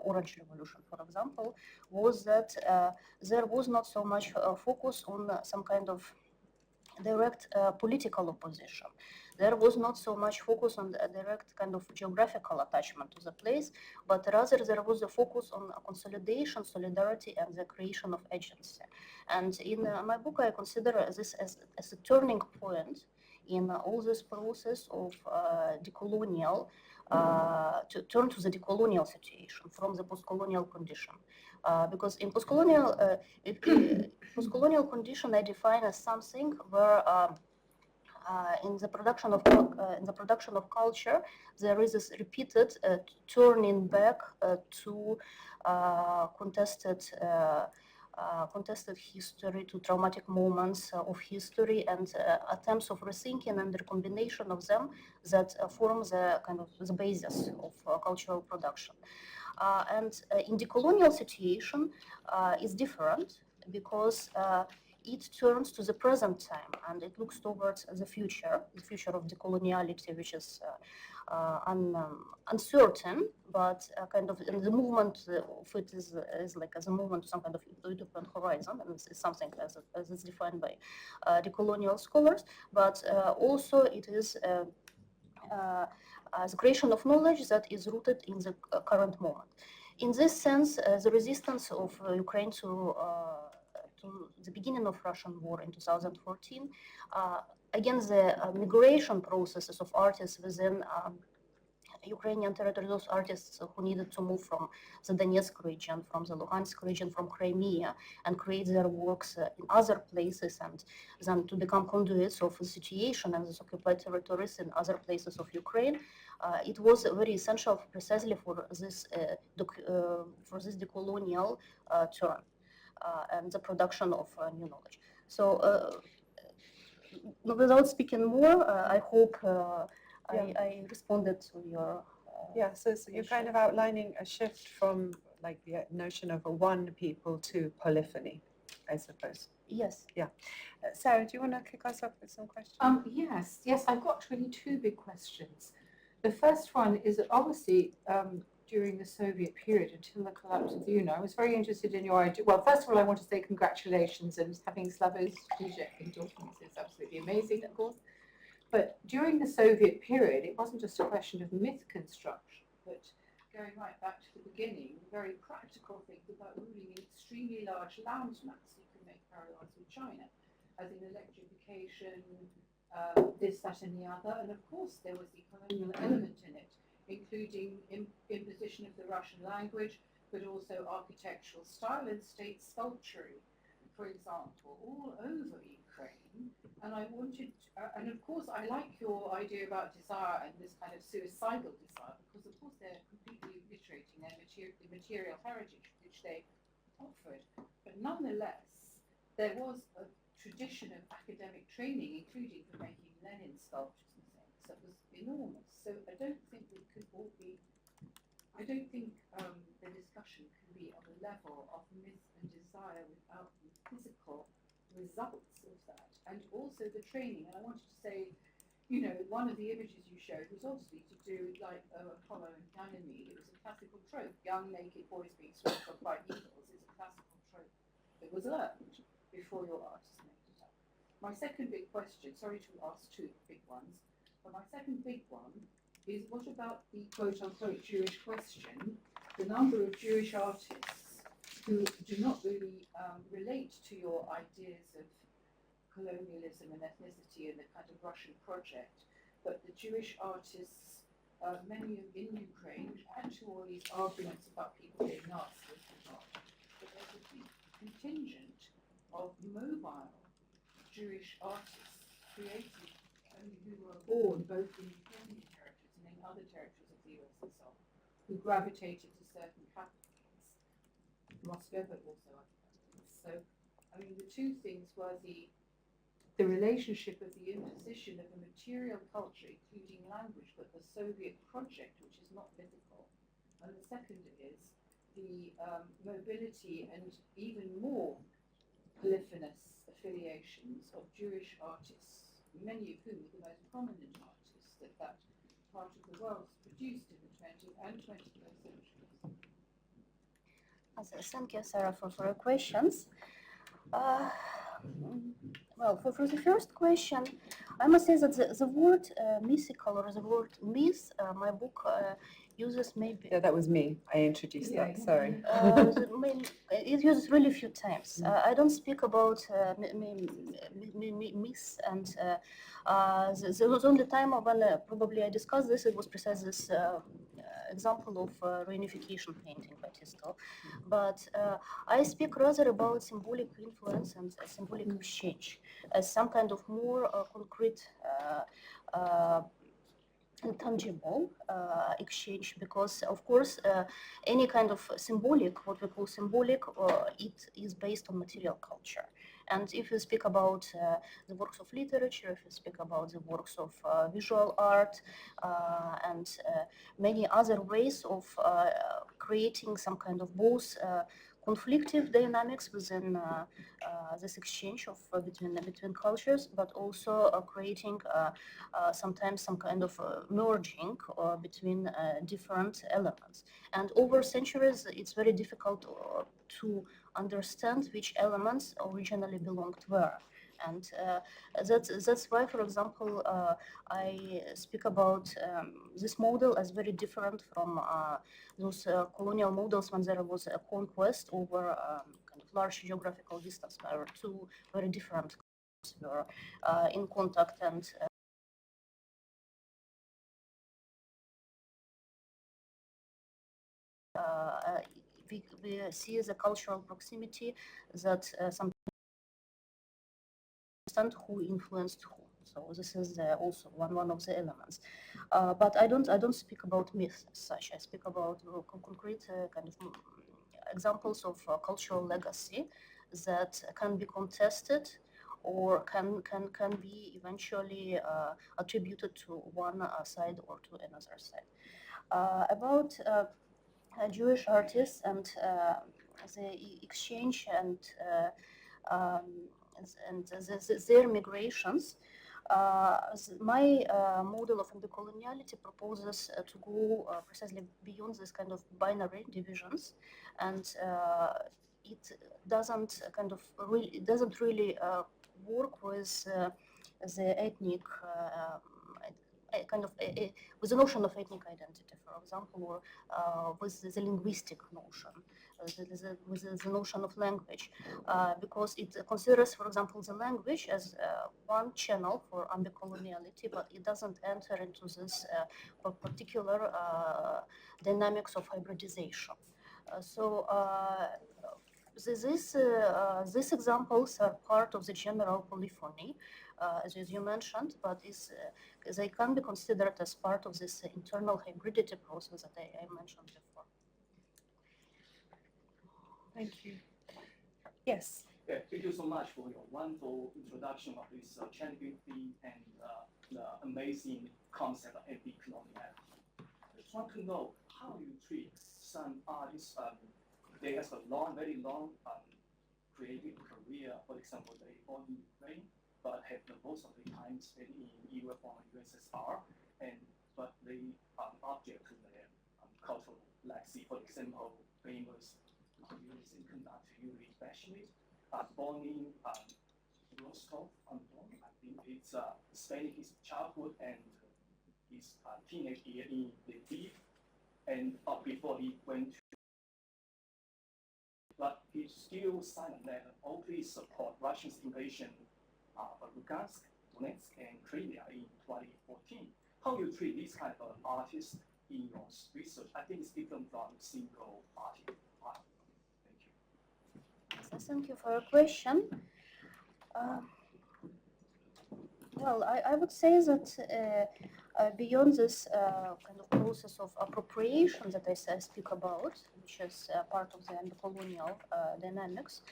Orange Revolution, for example, was that there was not so much focus on some kind of direct political opposition. There was not so much focus on a direct kind of geographical attachment to the place, but rather there was a focus on consolidation, solidarity, and the creation of agency. And in my book, I consider this as a turning point in all this process of decolonial, to turn to the decolonial situation from the postcolonial condition. Because in postcolonial condition I define as something where in the production of culture there is this repeated turning back to contested history, to traumatic moments of history, and attempts of rethinking and recombination of them that form the kind of the basis of cultural production. And in decolonial situation is different, because it turns to the present time and it looks towards the future of decoloniality, which is uncertain, but kind of in the movement of it is like as a movement to some kind of utopian horizon, and it's something as it's defined by decolonial scholars, but also it is as creation of knowledge that is rooted in the current moment. In this sense, the resistance of Ukraine to the beginning of Russian war in 2014, again, the migration processes of artists within Ukrainian territory, those artists who needed to move from the Donetsk region, from the Luhansk region, from Crimea, and create their works in other places, and then to become conduits of the situation and the occupied territories in other places of Ukraine. It was very essential precisely for this decolonial turn and the production of new knowledge. So without speaking more, I hope I responded to your so you're kind of outlining a shift from like the notion of a one people to polyphony, I suppose. Yes. Yeah. Sarah, do you want to kick us off with some questions? Yes, I've got really two big questions. The first one is that obviously during the Soviet period, until the collapse of the Union, I was very interested in your idea. Well, first of all, I want to say congratulations, and having Slavo's strategic endorsements is absolutely amazing, of course. But during the Soviet period, it wasn't just a question of myth construction, but going right back to the beginning, very practical things about ruling in extremely large land masses. You can make parallels with China, as in electrification, this, that, and the other. And of course, there was the colonial element in it, including imposition of the Russian language, but also architectural style and state sculpture, for example, all over Ukraine. And I wanted, and of course, I like your idea about desire and this kind of suicidal desire, because of course they're completely obliterating their material heritage, which they offered. But nonetheless, there was a tradition of academic training, including for making Lenin sculptures and things, that was enormous. So I don't think we could all be, I don't think the discussion can be on the level of myth and desire without the physical results of that, and also the training. And I wanted to say, you know, one of the images you showed was obviously to do with like Apollo and Ganymede. It was a classical trope. Young naked boys being swept up by eagles is a classical trope that was learned before your artist made it up. My second big question, sorry to ask two big ones, but my second big one is, what about the quote-unquote Jewish question? The number of Jewish artists who do not really relate to your ideas of colonialism and ethnicity and the kind of Russian project, but the Jewish artists, many in Ukraine, add to all these arguments about people being Nazis and not, but there's a big contingent of mobile Jewish artists created who were born both in Ukrainian territories and in other territories of the USSR, who gravitated to certain capitals, Moscow, but also other capitals. So, I mean, the two things were the relationship of the imposition of a material culture, including language, but the Soviet project, which is not mythical. And the second is the mobility and even more polyphonous affiliations of Jewish artists, many of whom are the most prominent artists that that part of the world has produced in the 20th and 21st centuries. Thank you, Sarah, for your questions. Well, for the first question, I must say that the word mythical or the word myth, my book uses maybe. Yeah, that was me. I introduced that. Sorry. It uses really few times. I don't speak about myths, and the only time when probably I discussed this, it was precisely this example of reunification painting by Tistel. But I speak rather about symbolic influence and symbolic exchange as some kind of more concrete tangible exchange, because of course any kind of symbolic, what we call symbolic, it is based on material culture. And if you speak about the works of literature, if you speak about the works of visual art and many other ways of creating some kind of both conflictive dynamics within this exchange of between cultures, but also creating sometimes some kind of merging between different elements. And over centuries, it's very difficult to understand which elements originally belonged where. And that's why, for example, I speak about this model as very different from those colonial models when there was a conquest over kind of large geographical distance, where two very different cultures were in contact and we see the cultural proximity that sometimes understand who influenced who. So this is also one of the elements. But I don't speak about myths as such. I speak about concrete kind of examples of cultural legacy that can be contested or can be eventually attributed to one side or to another side. About Jewish artists and the exchange and their migrations. My model of anti-coloniality proposes to go precisely beyond this kind of binary divisions, and it doesn't really work with the with the notion of ethnic identity, for example, or with the linguistic notion, with the notion of language, because it considers, for example, the language as one channel for ambicoloniality, but it doesn't enter into this particular dynamics of hybridization. These examples are part of the general polyphony, as you mentioned, but they can be considered as part of this internal hybridity process that I mentioned before. Thank you. Yes. Yeah, thank you so much for your wonderful introduction of this changeability and the amazing concept of anti-coloniality. I just want to know how you treat some artists. They have a very long creative career. For example, they born in Ukraine, but have most of the time spent in Europe or USSR, but they are object to their cultural legacy. For example, famous European Yuri specialist, born in Rostov on Don. I think it's spending his childhood and his teenage year in Lviv, and before he went to, but he still signed a letter openly support Russia's invasion of Lugansk, Donetsk, and Crimea in 2014. How you treat these kind of artists in your research? I think it's different from single artist. Thank you. So thank you for your question. Well, I would say that beyond this kind of process of appropriation that I speak about, which is part of the anti-colonial dynamics,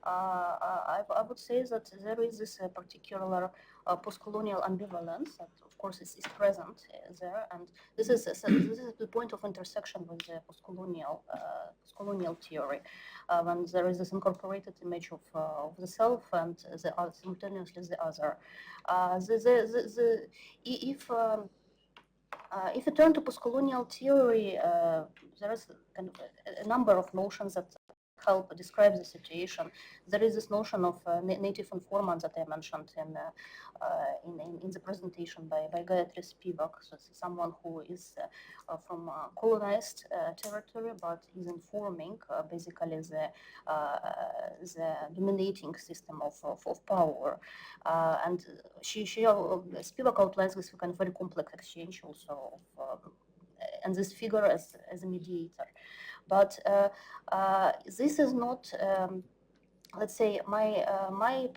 I would say that there is this particular post-colonial ambivalence that, of course, is present there, and this is the point of intersection with the post-colonial theory, when there is this incorporated image of the self and simultaneously the other. If you turn to postcolonial theory, there is kind of a number of notions that help describe the situation. There is this notion of native informant that I mentioned in the presentation by Gayatri Spivak. So it's someone who is from colonized territory, but is informing basically the dominating system of power. And Spivak outlines this kind of very complex exchange also and this figure as a mediator. But this is not, let's say, my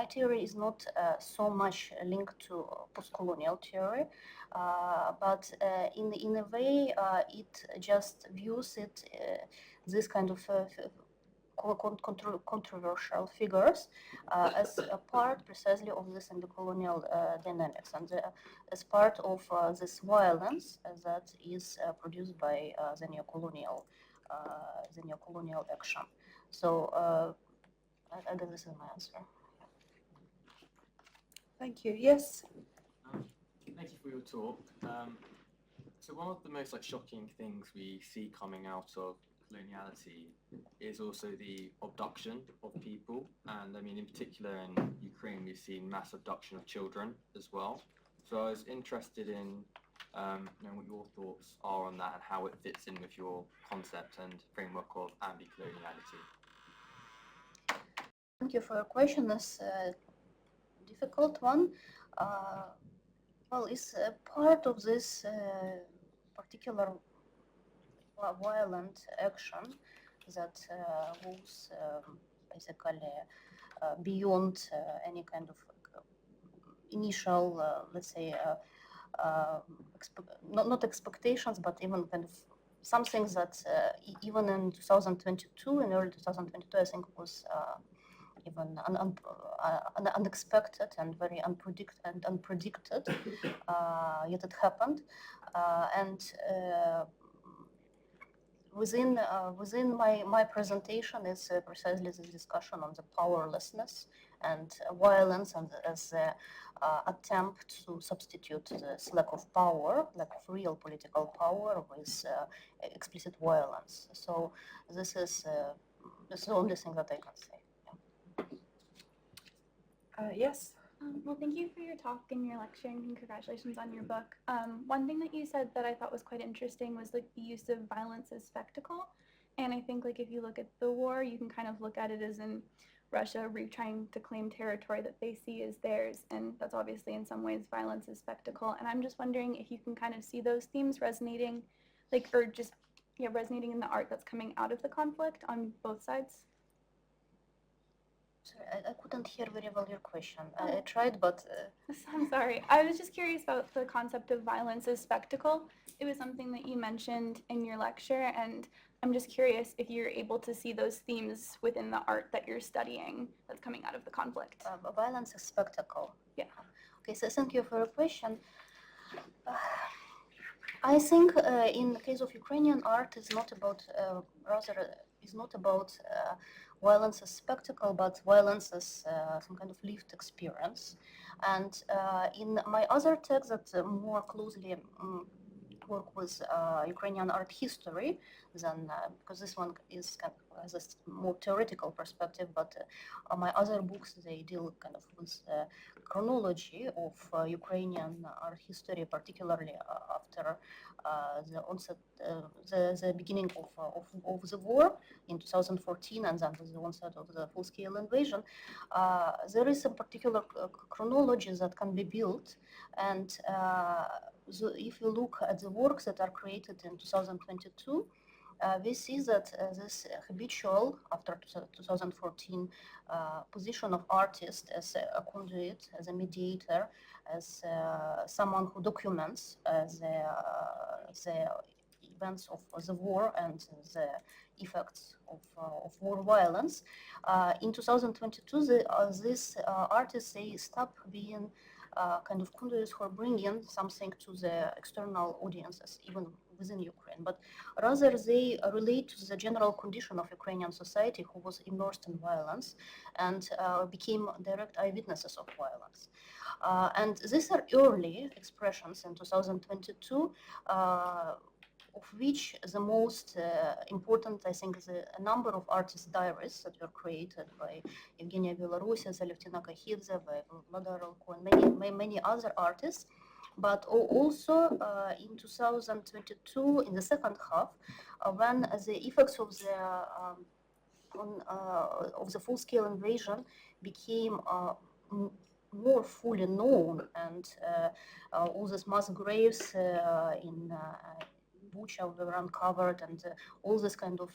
theory is not so much linked to postcolonial theory, but in a way it just views it this kind of controversial figures as a part precisely of this anti-colonial dynamics and as part of this violence that is produced by the neocolonial action. So I guess this is my answer. Thank you. Yes. Thank you for your talk. So one of the most shocking things we see coming out of coloniality is also the abduction of people, and I mean in particular in Ukraine we've seen mass abduction of children as well. So I was interested in knowing what your thoughts are on that and how it fits in with your concept and framework of ambicoloniality. Thank you for your question. That's a difficult one. Well, it's part of this particular violent action that goes basically beyond any kind of initial, let's say, not expectations, but even kind of some things that even in 2022, in early 2022, I think was even unexpected and very unpredicted, yet it happened. And within my presentation is precisely this discussion on the powerlessness and violence, and as an attempt to substitute this lack of power, lack of real political power, with explicit violence. So this is the only thing that I can say. Yes. Well, thank you for your talk and your lecture, and congratulations on your book. One thing that you said that I thought was quite interesting was like the use of violence as spectacle. And I think like if you look at the war, you can kind of look at it as in Russia trying to claim territory that they see as theirs, and that's obviously in some ways violence as spectacle. And I'm just wondering if you can kind of see those themes resonating, like, or just resonating in the art that's coming out of the conflict on both sides. Sorry, I couldn't hear very well your question. I tried, but I'm sorry. I was just curious about the concept of violence as spectacle. It was something that you mentioned in your lecture, and I'm just curious if you're able to see those themes within the art that you're studying that's coming out of the conflict. violence is spectacle. Yeah. Okay, so thank you for your question. I think in the case of Ukrainian art, is not about violence as spectacle, but violence as some kind of lived experience. And in my other texts that more closely work with Ukrainian art history, than because this one is kind of has a more theoretical perspective, but my other books, they deal kind of with chronology of Ukrainian art history, particularly after the onset, the beginning of the war in 2014, and then the onset of the full-scale invasion. There is some particular chronologies that can be built, and if you look at the works that are created in 2022, we see that this habitual, after 2014, position of artist as a conduit, as a mediator, as someone who documents the events of the war and the effects of war violence. In 2022, these artists, they stop being kind of conduits who are bringing something to the external audiences, even within Ukraine, but rather they relate to the general condition of Ukrainian society who was immersed in violence and became direct eyewitnesses of violence. And these are early expressions in 2022, of which the most important, I think, is a number of artist diaries that were created by Evgenia Belarusya, Svitlana Biedarieva, by Vladar Alko, and many other artists. But also in 2022, in the second half, when the effects of the full-scale invasion became more fully known, and all these mass graves in Bucha were uncovered, and all this kind of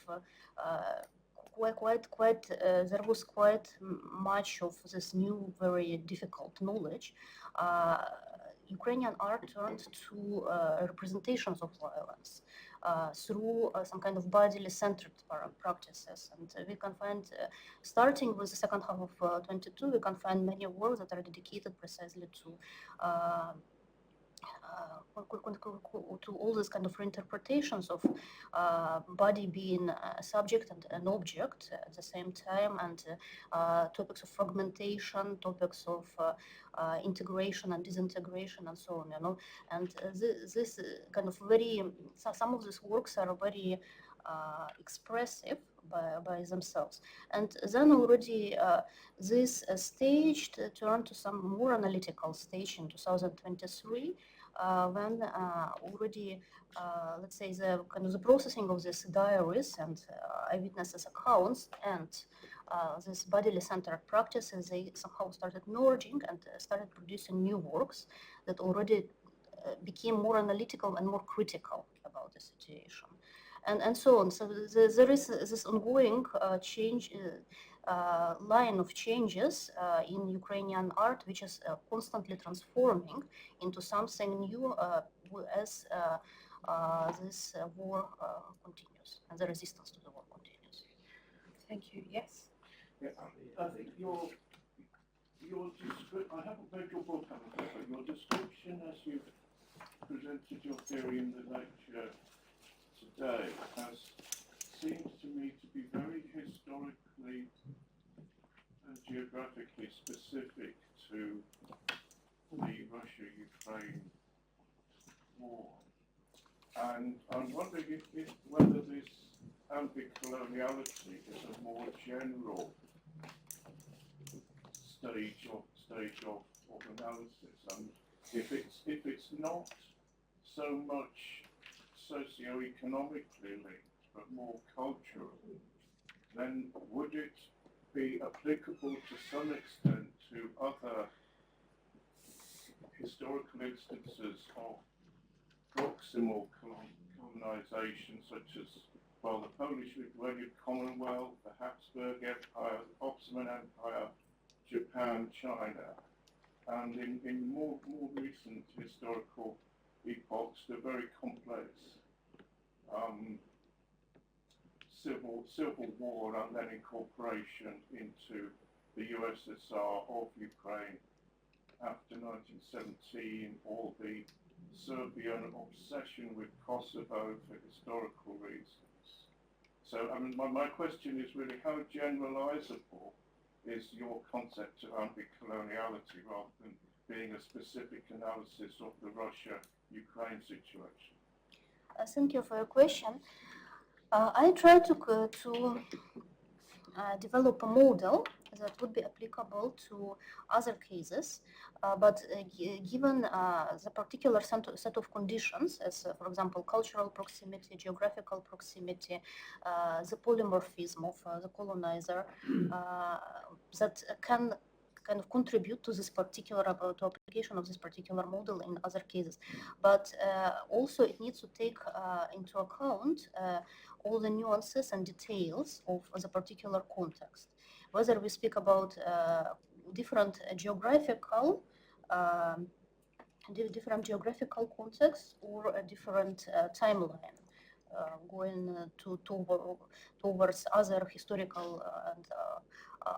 there was quite much of this new, very difficult knowledge. Ukrainian art turned to representations of violence through some kind of bodily centered practices. And we can find, starting with the second half of 22, we can find many works that are dedicated precisely to all these kind of reinterpretations of body being a subject and an object at the same time, and topics of fragmentation, topics of integration and disintegration, and so on, you know. And this kind of some of these works are very expressive by themselves. And then already this stage turned to some more analytical stage in 2023, when already, let's say, the kind of the processing of these diaries and eyewitnesses accounts and this bodily centered practices, they somehow started merging and started producing new works that already became more analytical and more critical about the situation. And so on. So there is this ongoing change, line of changes in Ukrainian art, which is constantly transforming into something new as this war continues, and the resistance to the war continues. Thank you. Yes? Yeah, I think your description, I haven't read your book, but your description as you presented your theory in the lecture today seems to me to be very historically and geographically specific to the Russia-Ukraine war. And I'm wondering whether this ambicoloniality is a more general stage or stage of analysis. And if it's not so much socio-economically linked, but more cultural, then would it be applicable to some extent to other historical instances of proximal colonization, such as, well, the Polish-Lithuanian Commonwealth, the Habsburg Empire, the Ottoman Empire, Japan, China, and in more recent historical epochs, the very complex civil war and then incorporation into the USSR of Ukraine after 1917, or the Serbian obsession with Kosovo for historical reasons. So, I mean, my question is really, how generalizable is your concept of anti-coloniality rather than being a specific analysis of the Russia-Ukraine situation? Thank you for your question. I try to develop a model that would be applicable to other cases, but given the particular set of conditions, as for example, cultural proximity, geographical proximity, the polymorphism of the colonizer, that can kind of contribute to this particular to application of this particular model in other cases. But also it needs to take into account all the nuances and details of the particular context, whether we speak about different geographical contexts or a different timeline, going towards other historical and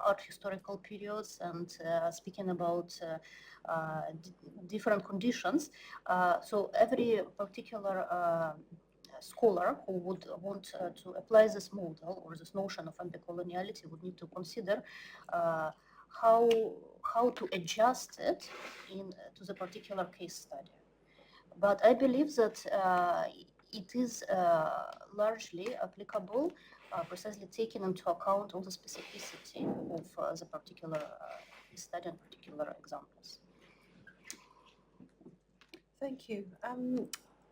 art historical periods, and speaking about different conditions. So every particular scholar who would want to apply this model or this notion of ambicoloniality would need to consider how to adjust it to the particular case study. But I believe that it is largely applicable, precisely taking into account all the specificity of the particular case study and particular examples. Thank you.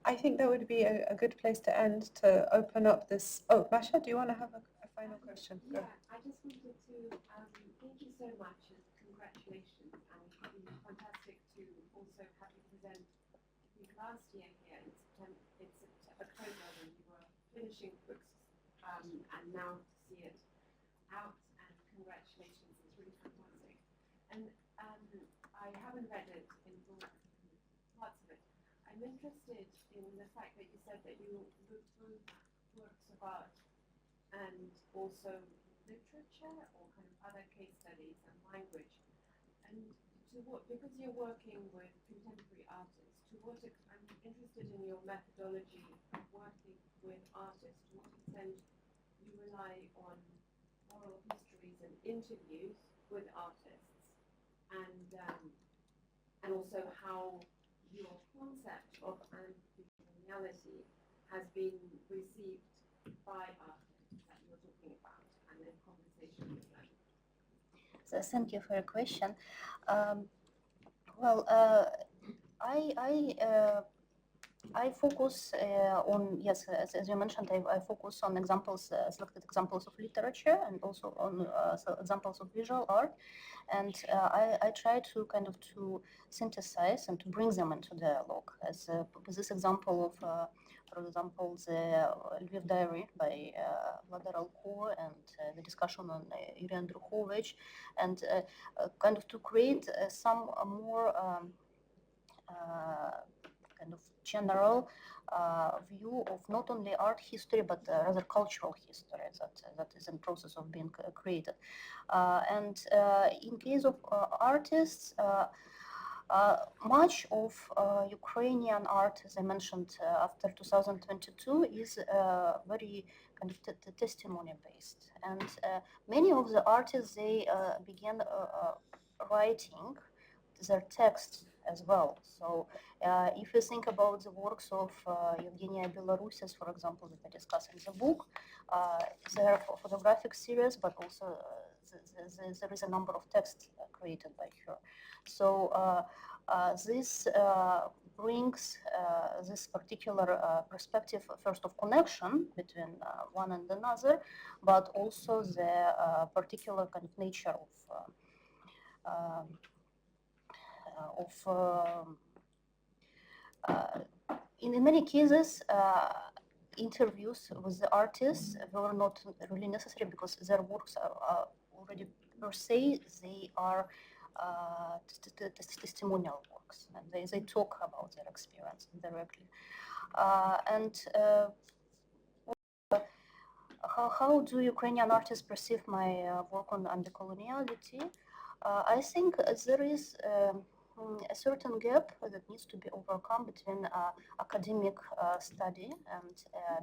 I think that would be a good place to end, to open up this. Oh, Masha, do you want to have a final question? Yeah, I just wanted to thank you so much and congratulations, and it's been fantastic to also have you present. I think last year here in September, October, when you were finishing books, and now to see it out, and congratulations, it's really fantastic. And I haven't read it in full, parts of it. I'm interested in the fact that you said that you look through works of art and also literature or kind of other case studies and language. And because you're working with contemporary artists, I'm interested in your methodology of working with artists. To what extent you rely on oral histories and interviews with artists, and also how your concept of anti-coloniality has been received by artists that you're talking about, and then conversation with them. So thank you for your question. Well, I focus on, yes, as you mentioned, I focus on examples, selected examples of literature, and also on examples of visual art, and I try to kind of to synthesize and to bring them into dialogue. As this example of, for example, the Lviv Diary by Vlada Ralko, and the discussion on Yuri Andrukhovich, and kind of to create some more kind of general view of not only art history, but rather cultural history that is in process of being created. And in case of artists, much of Ukrainian art, as I mentioned, after 2022 is very kind of testimony based. And many of the artists, they began writing their texts as well. So if you think about the works of Evgenia Belarus's, for example, that I discuss in the book, there are photographic series, but also there is a number of texts created by her. So this brings this particular perspective, first of connection between one and another, but also the particular kind of nature in many cases, interviews with the artists were not really necessary because their works are already per se, they are testimonial works, and they talk about their experience directly. How do Ukrainian artists perceive my work on anti-coloniality? I think there is a certain gap that needs to be overcome between academic study and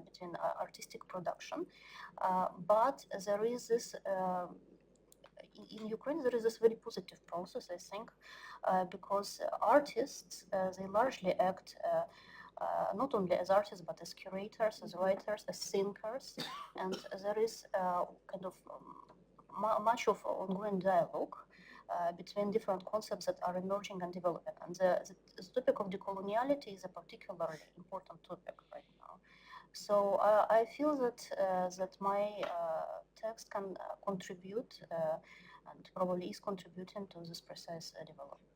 between artistic production. But there is this, in Ukraine, there is this very positive process, I think, because artists, they largely act not only as artists, but as curators, as writers, as thinkers, and there is kind of much of ongoing dialogue between different concepts that are emerging and developing. And the topic of decoloniality is a particularly important topic right now. So I feel that my text can contribute and probably is contributing to this precise development.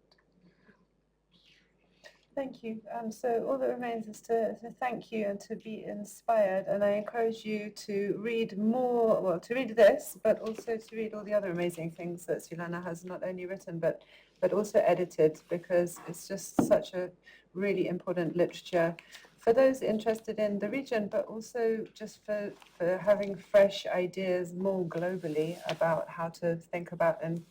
Thank you. So all that remains is to thank you and to be inspired. And I encourage you to read more, well, to read this, but also to read all the other amazing things that Svitlana has not only written, but also edited, because it's just such a really important literature for those interested in the region, but also just for having fresh ideas more globally about how to think about and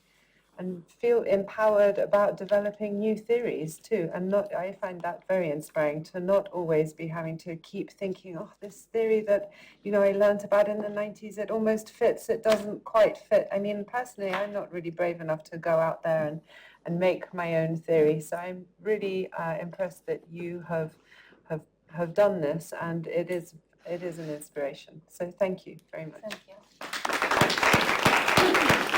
feel empowered about developing new theories too. And I find that very inspiring, to not always be having to keep thinking, oh, this theory that, I learned about in the 90s, it almost fits, it doesn't quite fit. I mean, personally, I'm not really brave enough to go out there and make my own theory. So I'm really impressed that you have done this, and it is an inspiration. So thank you very much. Thank you.